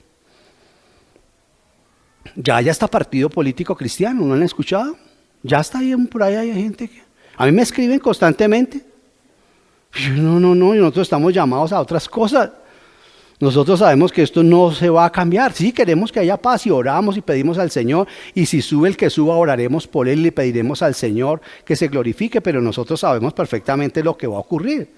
A: Ya está partido político cristiano, ¿no lo han escuchado? Ya está ahí, por ahí hay gente que... A mí me escriben constantemente. No, y nosotros estamos llamados a otras cosas. Nosotros sabemos que esto no se va a cambiar. Sí, queremos que haya paz y oramos y pedimos al Señor. Y si sube el que suba, oraremos por él y le pediremos al Señor que se glorifique. Pero nosotros sabemos perfectamente lo que va a ocurrir.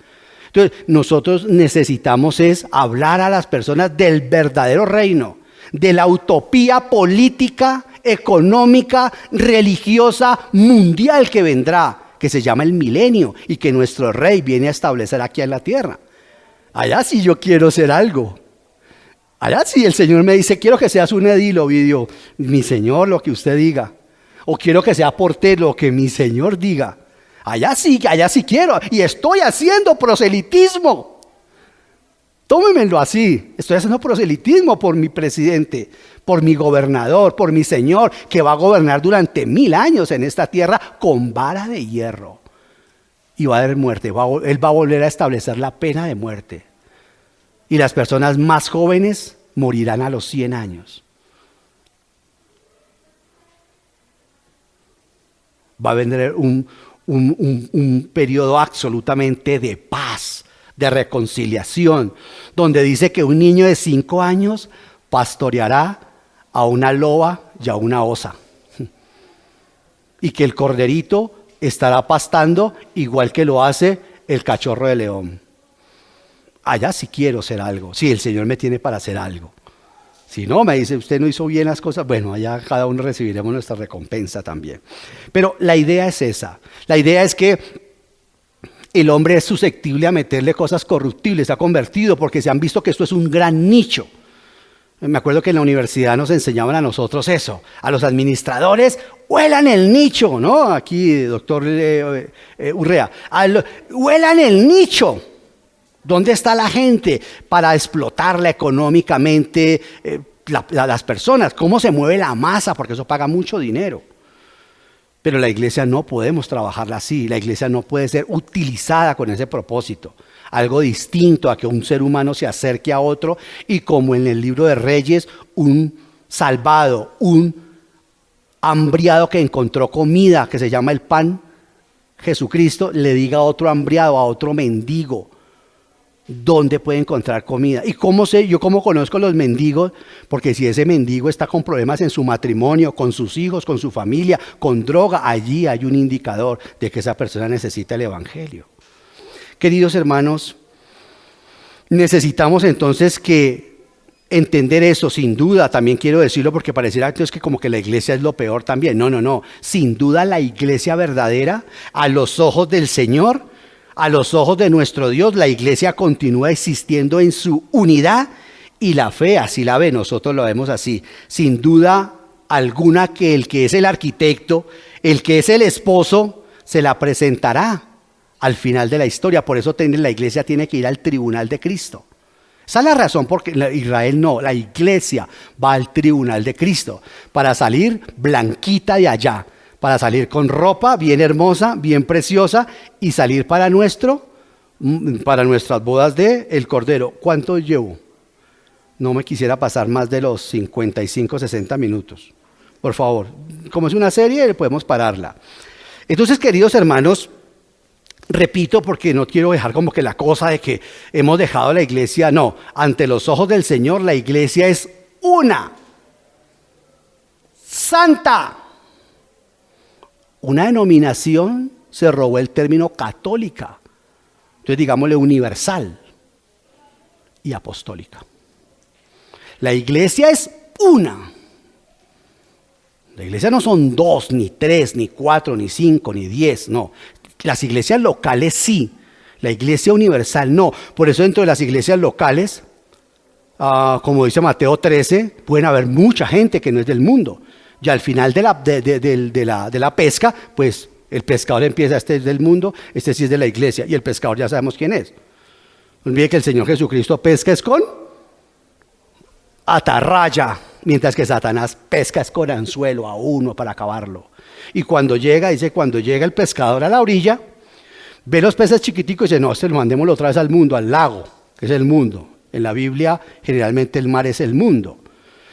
A: Entonces, nosotros necesitamos es hablar a las personas del verdadero reino, de la utopía política, económica, religiosa, mundial que vendrá, que se llama el milenio y que nuestro rey viene a establecer aquí en la tierra. Allá sí yo quiero ser algo. Allá sí el Señor me dice, quiero que seas un edil, Ovidio. Mi Señor, lo que usted diga. O quiero que sea portero, lo que mi Señor diga. Allá sí quiero. Y estoy haciendo proselitismo. Tómemelo así. Estoy haciendo proselitismo por mi presidente, por mi gobernador, por mi Señor, que va a gobernar durante 1000 años en esta tierra con vara de hierro. Y va a haber muerte, él va a volver a establecer la pena de muerte. Y las personas más jóvenes morirán a los 100 años. Va a vendrá un periodo absolutamente de paz, de reconciliación, donde dice que un niño de 5 años pastoreará a una loba y a una osa. Y que el corderito estará pastando igual que lo hace el cachorro de león. Allá sí quiero ser algo, sí, el Señor me tiene para hacer algo. Si no, me dice, usted no hizo bien las cosas, bueno, allá cada uno recibiremos nuestra recompensa también. Pero la idea es esa, la idea es que el hombre es susceptible a meterle cosas corruptibles, se ha convertido porque se han visto que esto es un gran nicho. Me acuerdo que en la universidad nos enseñaban a nosotros eso, a los administradores, huelan el nicho, ¿no? Aquí, doctor Urrea, huelan el nicho. ¿Dónde está la gente para explotarla económicamente, las personas? ¿Cómo se mueve la masa? Porque eso paga mucho dinero. Pero la iglesia no podemos trabajarla así, la iglesia no puede ser utilizada con ese propósito. Algo distinto a que un ser humano se acerque a otro y como en el libro de Reyes, un salvado, un hambriado que encontró comida, que se llama el pan, Jesucristo, le diga a otro hambriado, a otro mendigo, dónde puede encontrar comida. ¿Y cómo sé? Yo cómo conozco a los mendigos, porque si ese mendigo está con problemas en su matrimonio, con sus hijos, con su familia, con droga, allí hay un indicador de que esa persona necesita el evangelio. Queridos hermanos, necesitamos entonces que entender eso, sin duda, también quiero decirlo porque pareciera entonces que como que la iglesia es lo peor también. No, sin duda la iglesia verdadera, a los ojos del Señor, a los ojos de nuestro Dios, la iglesia continúa existiendo en su unidad y la fe, así la ve, nosotros lo vemos así. Sin duda alguna que el que es el arquitecto, el que es el esposo, se la presentará al final de la historia. Por eso la iglesia tiene que ir al tribunal de Cristo. Esa es la razón porque Israel no, la iglesia va al tribunal de Cristo para salir blanquita de allá, para salir con ropa bien hermosa, bien preciosa y salir para nuestras bodas de el Cordero. ¿Cuánto llevo? No me quisiera pasar más de los 55, 60 minutos. Por favor, como es una serie, podemos pararla. Entonces, queridos hermanos, repito porque no quiero dejar como que la cosa de que hemos dejado la iglesia. No, ante los ojos del Señor la iglesia es una. santa. Una denominación se robó el término católica. Entonces digámosle universal y apostólica. La iglesia es una. La iglesia no son 2, ni 3, ni 4, ni 5, ni 10, no. Las iglesias locales sí, la iglesia universal no. Por eso dentro de las iglesias locales, como dice Mateo 13, pueden haber mucha gente que no es del mundo. Y al final de la pesca, pues el pescador empieza, este es del mundo, este sí es de la iglesia, y el pescador ya sabemos quién es. No olvide que el Señor Jesucristo pesca es con atarraya, mientras que Satanás pesca es con anzuelo a uno para acabarlo. Y cuando llega el pescador a la orilla, ve los peces chiquiticos y dice, no, lo mandémoslo otra vez al mundo, al lago, que es el mundo. En la Biblia, generalmente el mar es el mundo.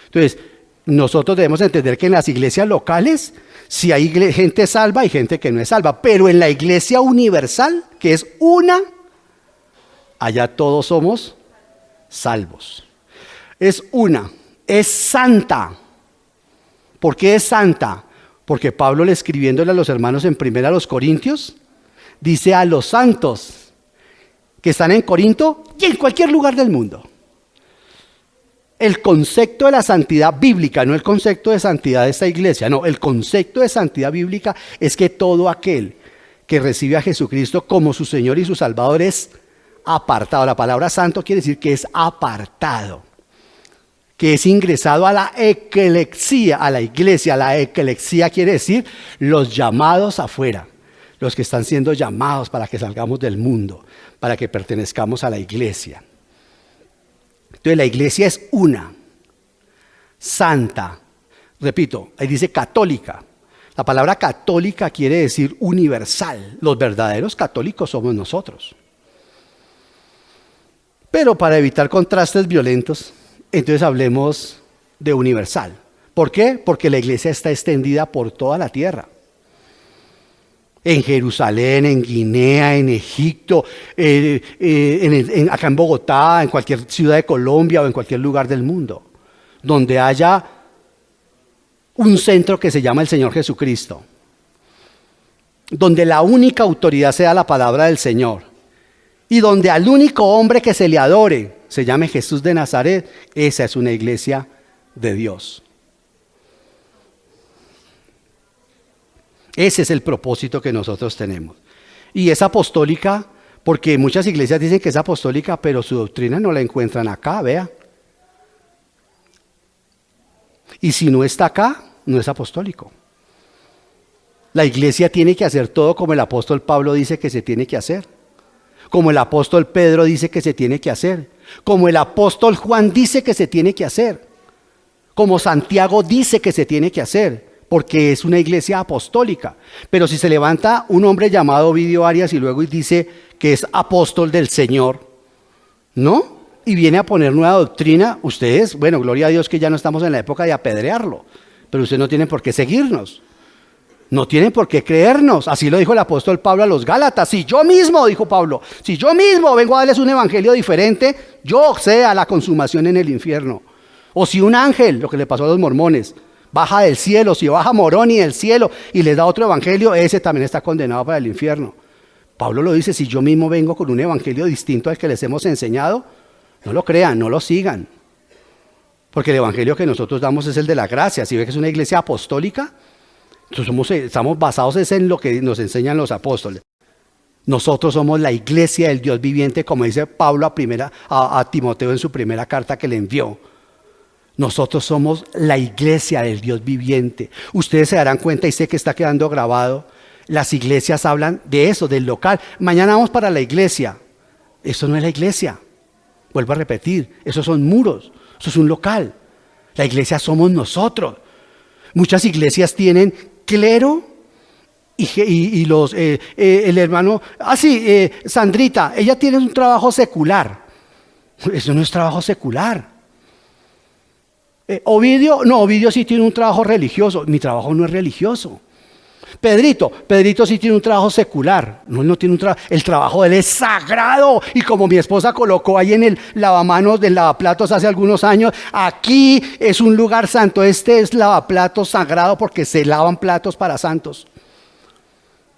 A: Entonces, nosotros debemos entender que en las iglesias locales, sí hay gente salva y gente que no es salva, pero en la iglesia universal, que es una, allá todos somos salvos. Es una, es santa. ¿Por qué es santa? Porque Pablo, le escribiéndole a los hermanos en 1 Corintios, dice a los santos que están en Corinto y en cualquier lugar del mundo. El concepto de la santidad bíblica, no el concepto de santidad de esta iglesia, no, el concepto de santidad bíblica es que todo aquel que recibe a Jesucristo como su Señor y su Salvador es apartado. La palabra santo quiere decir que es apartado, que es ingresado a la eclesía, a la iglesia. La eclesía quiere decir los llamados afuera, los que están siendo llamados para que salgamos del mundo, para que pertenezcamos a la iglesia. Entonces la iglesia es una, santa, repito, ahí dice católica. La palabra católica quiere decir universal. Los verdaderos católicos somos nosotros. Pero para evitar contrastes violentos, entonces hablemos de universal. ¿Por qué? Porque la iglesia está extendida por toda la tierra. En Jerusalén, en Guinea, en Egipto, acá en Bogotá, en cualquier ciudad de Colombia o en cualquier lugar del mundo, donde haya un centro que se llama el Señor Jesucristo, donde la única autoridad sea la palabra del Señor y donde al único hombre que se le adore se llame Jesús de Nazaret. Esa es una iglesia de Dios. Ese es el propósito que nosotros tenemos. Y es apostólica porque muchas iglesias dicen que es apostólica, pero su doctrina no la encuentran acá, vea. Y si no está acá, no es apostólico. La iglesia tiene que hacer todo como el apóstol Pablo dice que se tiene que hacer, como el apóstol Pedro dice que se tiene que hacer, como el apóstol Juan dice que se tiene que hacer, como Santiago dice que se tiene que hacer, porque es una iglesia apostólica. Pero si se levanta un hombre llamado Ovidio Arias y luego dice que es apóstol del Señor, ¿no? Y viene a poner nueva doctrina, ustedes, bueno, gloria a Dios que ya no estamos en la época de apedrearlo, pero ustedes no tienen por qué seguirnos, no tienen por qué creernos. Así lo dijo el apóstol Pablo a los Gálatas. Si yo mismo, dijo Pablo, si yo mismo vengo a darles un evangelio diferente, yo sea la consumación en el infierno. O si un ángel, lo que le pasó a los mormones, baja del cielo, si baja Moroni del cielo y les da otro evangelio, ese también está condenado para el infierno. Pablo lo dice, si yo mismo vengo con un evangelio distinto al que les hemos enseñado, no lo crean, no lo sigan. Porque el evangelio que nosotros damos es el de la gracia. Si ve que es una iglesia apostólica, entonces estamos basados en lo que nos enseñan los apóstoles. Nosotros somos la iglesia del Dios viviente, como dice Pablo a Timoteo en su primera carta que le envió. Nosotros somos la iglesia del Dios viviente. Ustedes se darán cuenta, y sé que está quedando grabado, las iglesias hablan de eso, del local. Mañana vamos para la iglesia. Eso no es la iglesia. Vuelvo a repetir, esos son muros, eso es un local. La iglesia somos nosotros. Muchas iglesias tienen clero y el hermano, Sandrita, ella tiene un trabajo secular. Eso no es trabajo secular. Ovidio sí tiene un trabajo religioso. Mi trabajo no es religioso. Pedrito sí tiene un trabajo secular. No, él no tiene un trabajo. El trabajo de él es sagrado. Y como mi esposa colocó ahí en el lavamanos del lavaplatos hace algunos años, aquí es un lugar santo. Este es lavaplatos sagrado porque se lavan platos para santos.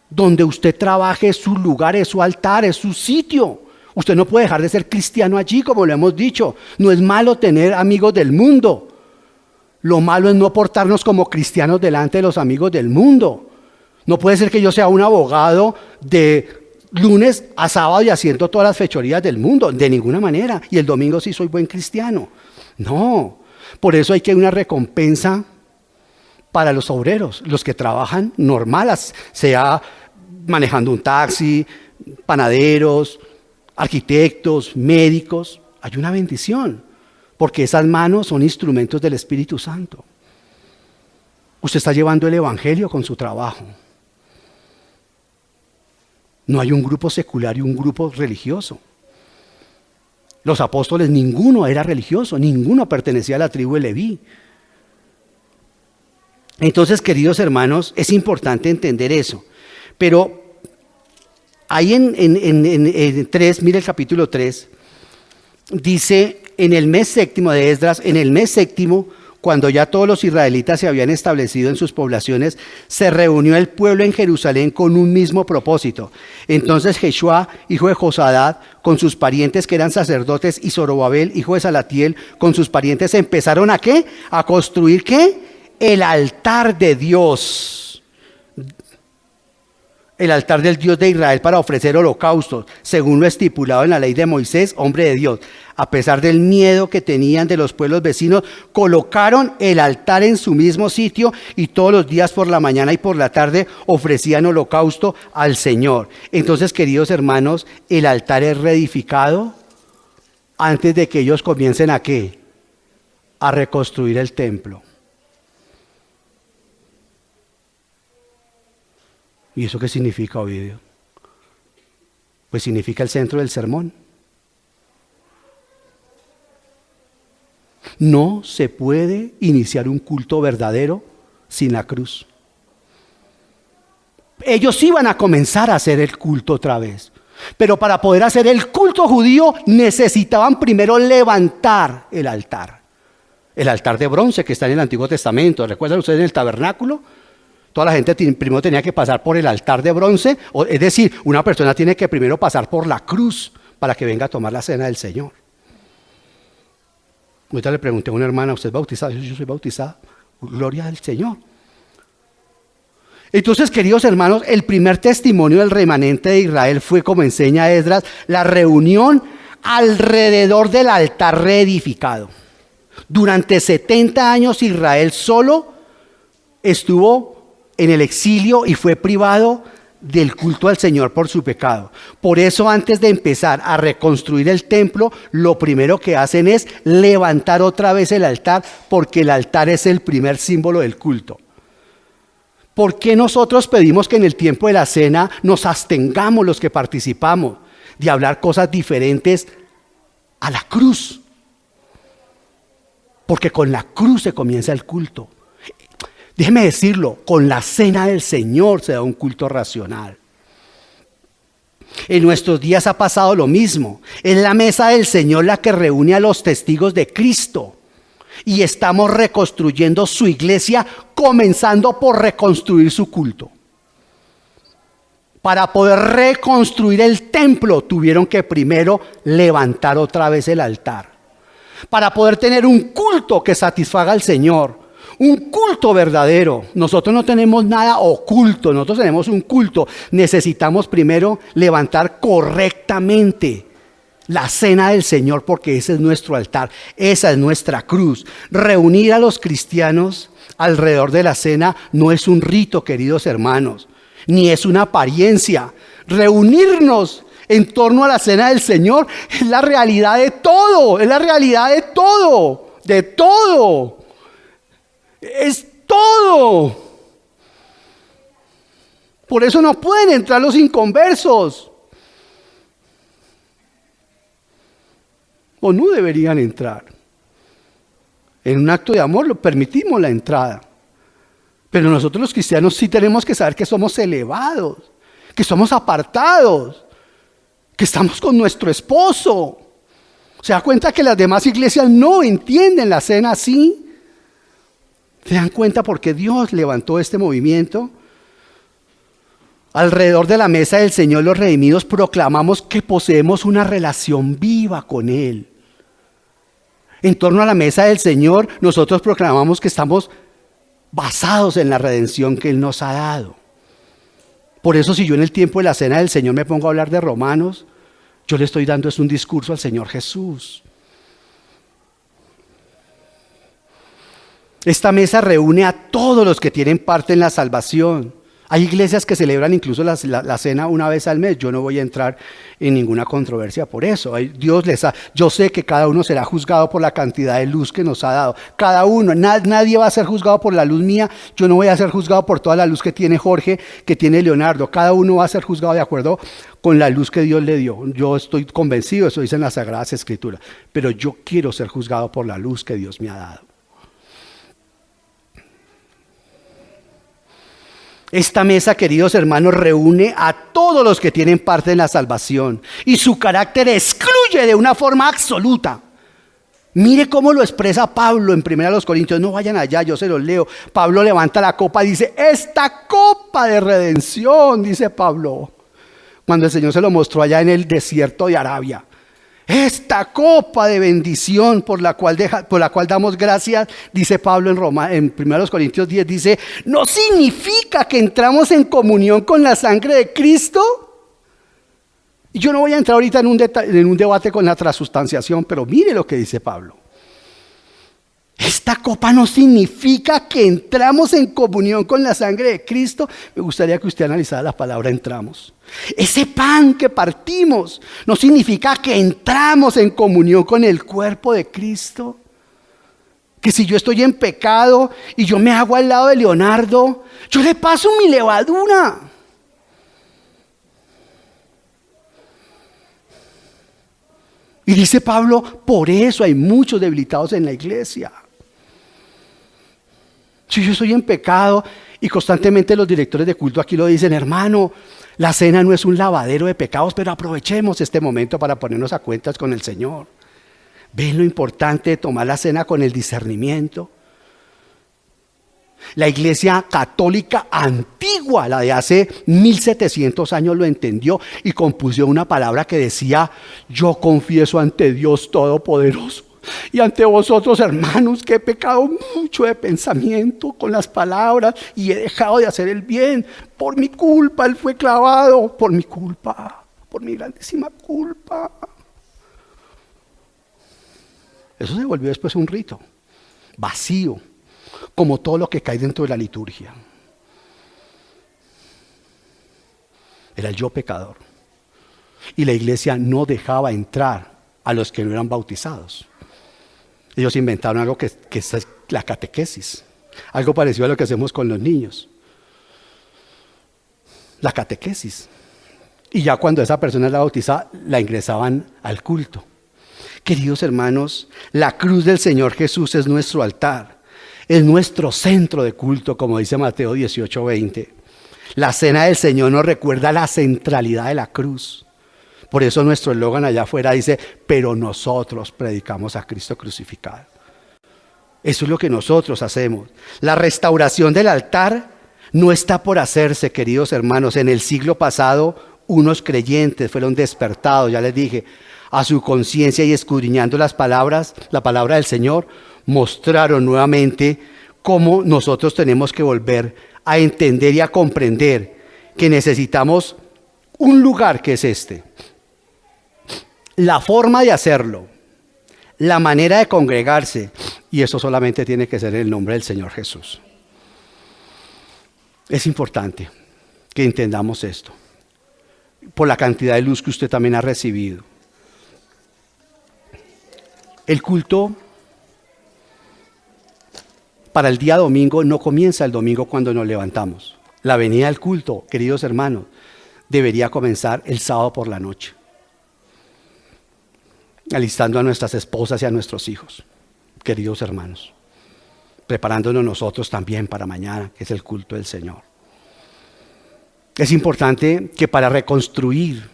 A: Donde usted trabaje es su lugar, es su altar, es su sitio. Usted no puede dejar de ser cristiano allí, como lo hemos dicho. No es malo tener amigos del mundo. Lo malo es no portarnos como cristianos delante de los amigos del mundo. No puede ser que yo sea un abogado de lunes a sábado y haciendo todas las fechorías del mundo. De ninguna manera. Y el domingo sí soy buen cristiano. No. Por eso hay que una recompensa para los obreros, los que trabajan normales, sea manejando un taxi, panaderos, arquitectos, médicos. Hay una bendición. Porque esas manos son instrumentos del Espíritu Santo. Usted está llevando el Evangelio con su trabajo. No hay un grupo secular y un grupo religioso. Los apóstoles, ninguno era religioso, ninguno pertenecía a la tribu de Leví. Entonces, queridos hermanos, es importante entender eso. Pero ahí en 3, mire el capítulo 3, dice... En el mes séptimo de Esdras, en el mes séptimo, cuando ya todos los israelitas se habían establecido en sus poblaciones, se reunió el pueblo en Jerusalén con un mismo propósito. Entonces Jeshua, hijo de Josadat, con sus parientes que eran sacerdotes, y Zorobabel, hijo de Salatiel, con sus parientes, empezaron ¿a qué? A construir ¿qué? El altar de Dios. El altar del Dios de Israel para ofrecer holocaustos, según lo estipulado en la ley de Moisés, hombre de Dios. A pesar del miedo que tenían de los pueblos vecinos, colocaron el altar en su mismo sitio y todos los días por la mañana y por la tarde ofrecían holocausto al Señor. Entonces, queridos hermanos, el altar es reedificado antes de que ellos comiencen ¿a qué? A reconstruir el templo. ¿Y eso qué significa, Ovidio? Pues significa el centro del sermón. No se puede iniciar un culto verdadero sin la cruz. Ellos iban a comenzar a hacer el culto otra vez. Pero para poder hacer el culto judío necesitaban primero levantar el altar. El altar de bronce que está en el Antiguo Testamento. ¿Recuerdan ustedes en el tabernáculo? Toda la gente primero tenía que pasar por el altar de bronce, es decir, una persona tiene que primero pasar por la cruz para que venga a tomar la cena del Señor. Ahorita le pregunté a una hermana, ¿usted es bautizada? Yo soy bautizada. Gloria al Señor. Entonces, queridos hermanos, el primer testimonio del remanente de Israel fue, como enseña Esdras, la reunión alrededor del altar reedificado. Durante 70 años Israel solo estuvo en el exilio y fue privado del culto al Señor por su pecado. Por eso, antes de empezar a reconstruir el templo, lo primero que hacen es levantar otra vez el altar, porque el altar es el primer símbolo del culto. ¿Por qué nosotros pedimos que en el tiempo de la cena nos abstengamos los que participamos de hablar cosas diferentes a la cruz? Porque con la cruz se comienza el culto. Déjeme decirlo, con la cena del Señor se da un culto racional. En nuestros días ha pasado lo mismo. Es la mesa del Señor la que reúne a los testigos de Cristo. Y estamos reconstruyendo su iglesia, comenzando por reconstruir su culto. Para poder reconstruir el templo, tuvieron que primero levantar otra vez el altar. Para poder tener un culto que satisfaga al Señor. Un culto verdadero. Nosotros no tenemos nada oculto, nosotros tenemos un culto. Necesitamos primero levantar correctamente la cena del Señor, porque ese es nuestro altar, esa es nuestra cruz. Reunir a los cristianos alrededor de la cena no es un rito, queridos hermanos, ni es una apariencia. Reunirnos en torno a la cena del Señor es la realidad de todo, es la realidad de todo, de todo. Es todo. Por eso no pueden entrar los inconversos. O no deberían entrar. En un acto de amor lo permitimos la entrada. Pero nosotros los cristianos sí tenemos que saber que somos elevados, que somos apartados, que estamos con nuestro esposo. ¿Se da cuenta que las demás iglesias no entienden la cena así? ¿Se dan cuenta por qué Dios levantó este movimiento? Alrededor de la mesa del Señor, los redimidos proclamamos que poseemos una relación viva con Él. En torno a la mesa del Señor, nosotros proclamamos que estamos basados en la redención que Él nos ha dado. Por eso, si yo en el tiempo de la cena del Señor me pongo a hablar de Romanos, yo le estoy dando un discurso al Señor Jesús. Esta mesa reúne a todos los que tienen parte en la salvación. Hay iglesias que celebran incluso la cena una vez al mes. Yo no voy a entrar en ninguna controversia por eso. Yo sé que cada uno será juzgado por la cantidad de luz que nos ha dado. Cada uno, nadie va a ser juzgado por la luz mía. Yo no voy a ser juzgado por toda la luz que tiene Jorge, que tiene Leonardo. Cada uno va a ser juzgado de acuerdo con la luz que Dios le dio. Yo estoy convencido, eso dice en las Sagradas Escrituras. Pero yo quiero ser juzgado por la luz que Dios me ha dado. Esta mesa, queridos hermanos, reúne a todos los que tienen parte en la salvación y su carácter excluye de una forma absoluta. Mire cómo lo expresa Pablo en 1 Corintios. No vayan allá, yo se los leo. Pablo levanta la copa y dice, esta copa de redención, dice Pablo, cuando el Señor se lo mostró allá en el desierto de Arabia. Esta copa de bendición por la cual damos gracias, dice Pablo en 1 Corintios 10, dice, ¿no significa que entramos en comunión con la sangre de Cristo? Y yo no voy a entrar ahorita en un debate con la transustanciación, pero mire lo que dice Pablo. Esta copa no significa que entramos en comunión con la sangre de Cristo. Me gustaría que usted analizara la palabra entramos. Ese pan que partimos no significa que entramos en comunión con el cuerpo de Cristo. Que si yo estoy en pecado y yo me hago al lado de Leonardo, yo le paso mi levadura. Y dice Pablo, por eso hay muchos debilitados en la iglesia. Si yo estoy en pecado y constantemente los directores de culto aquí lo dicen, hermano, la cena no es un lavadero de pecados, pero aprovechemos este momento para ponernos a cuentas con el Señor. ¿Ven lo importante de tomar la cena con el discernimiento? La iglesia católica antigua, la de hace 1700 años, lo entendió y compuso una palabra que decía, yo confieso ante Dios Todopoderoso y ante vosotros, hermanos, que he pecado mucho de pensamiento con las palabras y he dejado de hacer el bien. Por mi culpa Él fue clavado, por mi culpa, por mi grandísima culpa. Eso se volvió después un rito vacío, como todo lo que cae dentro de la liturgia. Era el yo pecador. Y la iglesia no dejaba entrar a los que no eran bautizados. Ellos inventaron algo que es la catequesis, algo parecido a lo que hacemos con los niños. La catequesis. Y ya cuando esa persona era bautizada, la ingresaban al culto. Queridos hermanos, la cruz del Señor Jesús es nuestro altar, es nuestro centro de culto, como dice Mateo 18:20. La cena del Señor nos recuerda la centralidad de la cruz. Por eso nuestro eslogan allá afuera dice, pero nosotros predicamos a Cristo crucificado. Eso es lo que nosotros hacemos. La restauración del altar no está por hacerse, queridos hermanos. En el siglo pasado, unos creyentes fueron despertados, ya les dije, a su conciencia y escudriñando la palabra del Señor, mostraron nuevamente cómo nosotros tenemos que volver a entender y a comprender que necesitamos un lugar que es este. La forma de hacerlo, la manera de congregarse, y eso solamente tiene que ser en el nombre del Señor Jesús. Es importante que entendamos esto, por la cantidad de luz que usted también ha recibido. El culto para el día domingo no comienza el domingo cuando nos levantamos. La venida del culto, queridos hermanos, debería comenzar el sábado por la noche, alistando a nuestras esposas y a nuestros hijos, queridos hermanos. preparándonos nosotros también para mañana, que es el culto del Señor. Es importante que para reconstruir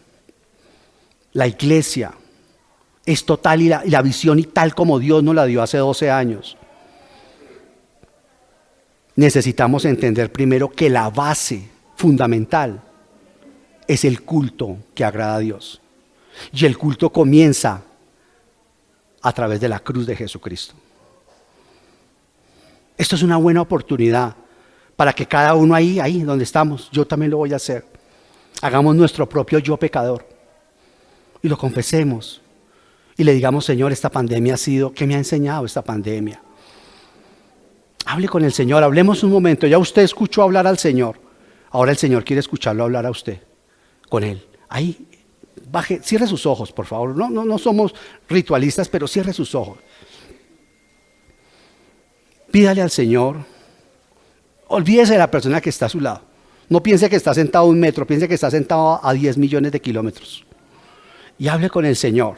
A: la iglesia es total y la visión y tal como Dios nos la dio hace 12 años. Necesitamos entender primero que la base fundamental es el culto que agrada a Dios. Y el culto comienza a través de la cruz de Jesucristo. Esto es una buena oportunidad para que cada uno ahí donde estamos, yo también lo voy a hacer. Hagamos nuestro propio yo pecador y lo confesemos y le digamos, Señor, esta pandemia ha sido, ¿qué me ha enseñado esta pandemia? Hable con el Señor, hablemos un momento. Ya usted escuchó hablar al Señor, ahora el Señor quiere escucharlo hablar a usted, con Él. Ahí, baje, cierre sus ojos, por favor. No somos ritualistas, pero cierre sus ojos. Pídale al Señor. Olvídese de la persona que está a su lado. No piense que está sentado a 1 metro, piense que está sentado a 10 millones de kilómetros. Y hable con el Señor.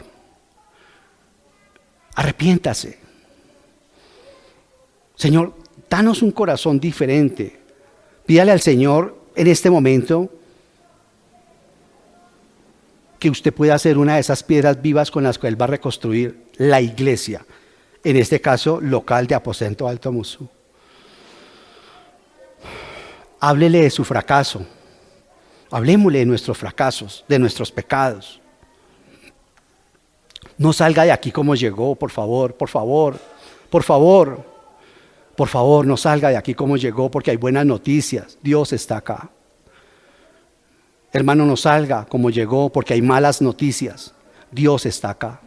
A: Arrepiéntase. Señor, danos un corazón diferente. Pídale al Señor en este momento que usted pueda ser una de esas piedras vivas con las que Él va a reconstruir la iglesia. En este caso, local de Aposento Alto Musú. Háblele de su fracaso. Hablémosle de nuestros fracasos, de nuestros pecados. No salga de aquí como llegó, por favor, por favor, por favor. Por favor, no salga de aquí como llegó, porque hay buenas noticias. Dios está acá. Hermano, no salga como llegó, porque hay malas noticias. Dios está acá.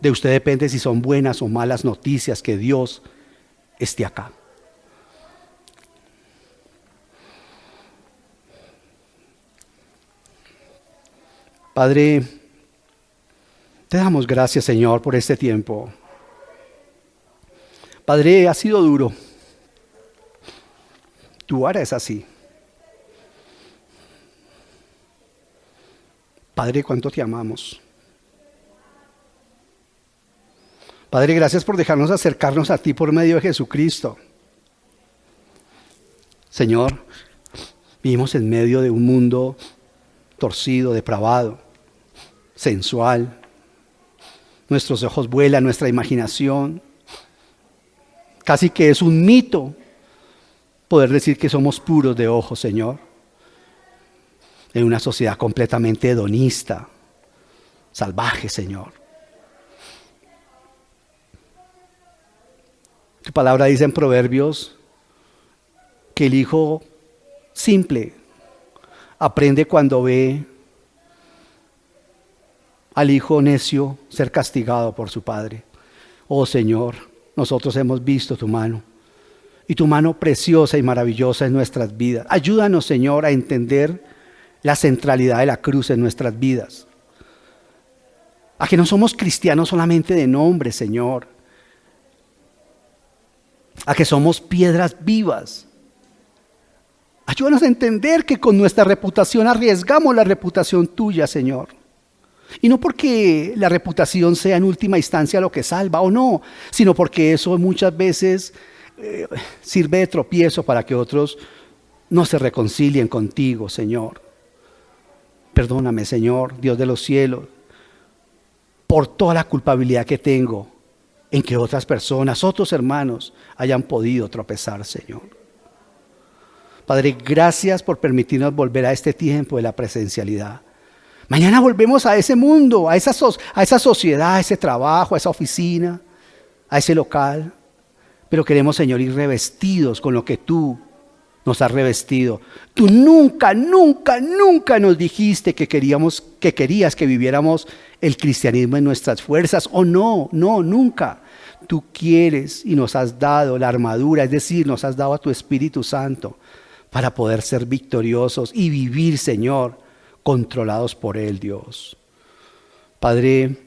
A: De usted depende si son buenas o malas noticias, que Dios esté acá. Padre, te damos gracias, Señor, por este tiempo. Padre, ha sido duro. Tu vara es así. Padre, cuánto te amamos. Padre, gracias por dejarnos acercarnos a ti por medio de Jesucristo. Señor, vivimos en medio de un mundo torcido, depravado, sensual. Nuestros ojos vuelan, nuestra imaginación. Casi que es un mito poder decir que somos puros de ojos, Señor. En una sociedad completamente hedonista, salvaje, Señor. Tu palabra dice en Proverbios que el hijo simple aprende cuando ve al hijo necio ser castigado por su padre. Oh Señor, nosotros hemos visto tu mano y tu mano preciosa y maravillosa en nuestras vidas. Ayúdanos, Señor, a entender la centralidad de la cruz en nuestras vidas. A que no somos cristianos solamente de nombre, Señor. A que somos piedras vivas. Ayúdanos a entender que con nuestra reputación arriesgamos la reputación tuya, Señor. Y no porque la reputación sea en última instancia lo que salva o no, sino porque eso muchas veces sirve de tropiezo para que otros no se reconcilien contigo, Señor. Perdóname, Señor, Dios de los cielos, por toda la culpabilidad que tengo en que otras personas, otros hermanos hayan podido tropezar, Señor. Padre, gracias por permitirnos volver a este tiempo de la presencialidad. Mañana volvemos a ese mundo, a esa sociedad, a ese trabajo, a esa oficina, a ese local. Pero queremos, Señor, ir revestidos con lo que tú nos has revestido. Tú nunca nos dijiste que querías que viviéramos el cristianismo en nuestras fuerzas. O no, nunca. Tú quieres y nos has dado la armadura, es decir, nos has dado a tu Espíritu Santo para poder ser victoriosos y vivir, Señor, controlados por Él, Dios. Padre,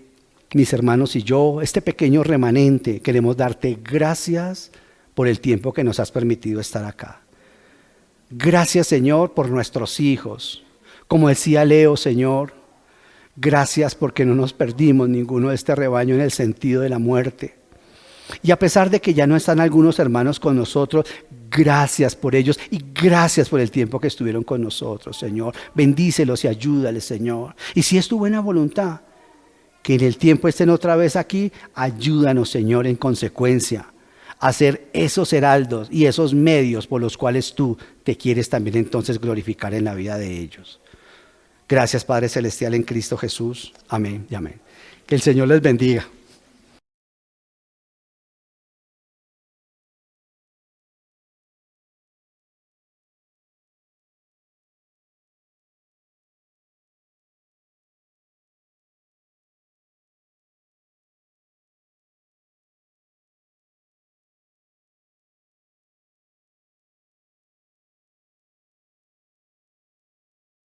A: mis hermanos y yo, este pequeño remanente, queremos darte gracias por el tiempo que nos has permitido estar acá. Gracias, Señor, por nuestros hijos. Como decía Leo, Señor, gracias porque no nos perdimos ninguno de este rebaño en el sentido de la muerte. Y a pesar de que ya no están algunos hermanos con nosotros, gracias por ellos y gracias por el tiempo que estuvieron con nosotros, Señor. Bendícelos y ayúdales, Señor. Y si es tu buena voluntad, que en el tiempo estén otra vez aquí, ayúdanos, Señor, en consecuencia, a ser esos heraldos y esos medios por los cuales tú te quieres también entonces glorificar en la vida de ellos. Gracias, Padre Celestial, en Cristo Jesús. Amén y amén. Que el Señor les bendiga.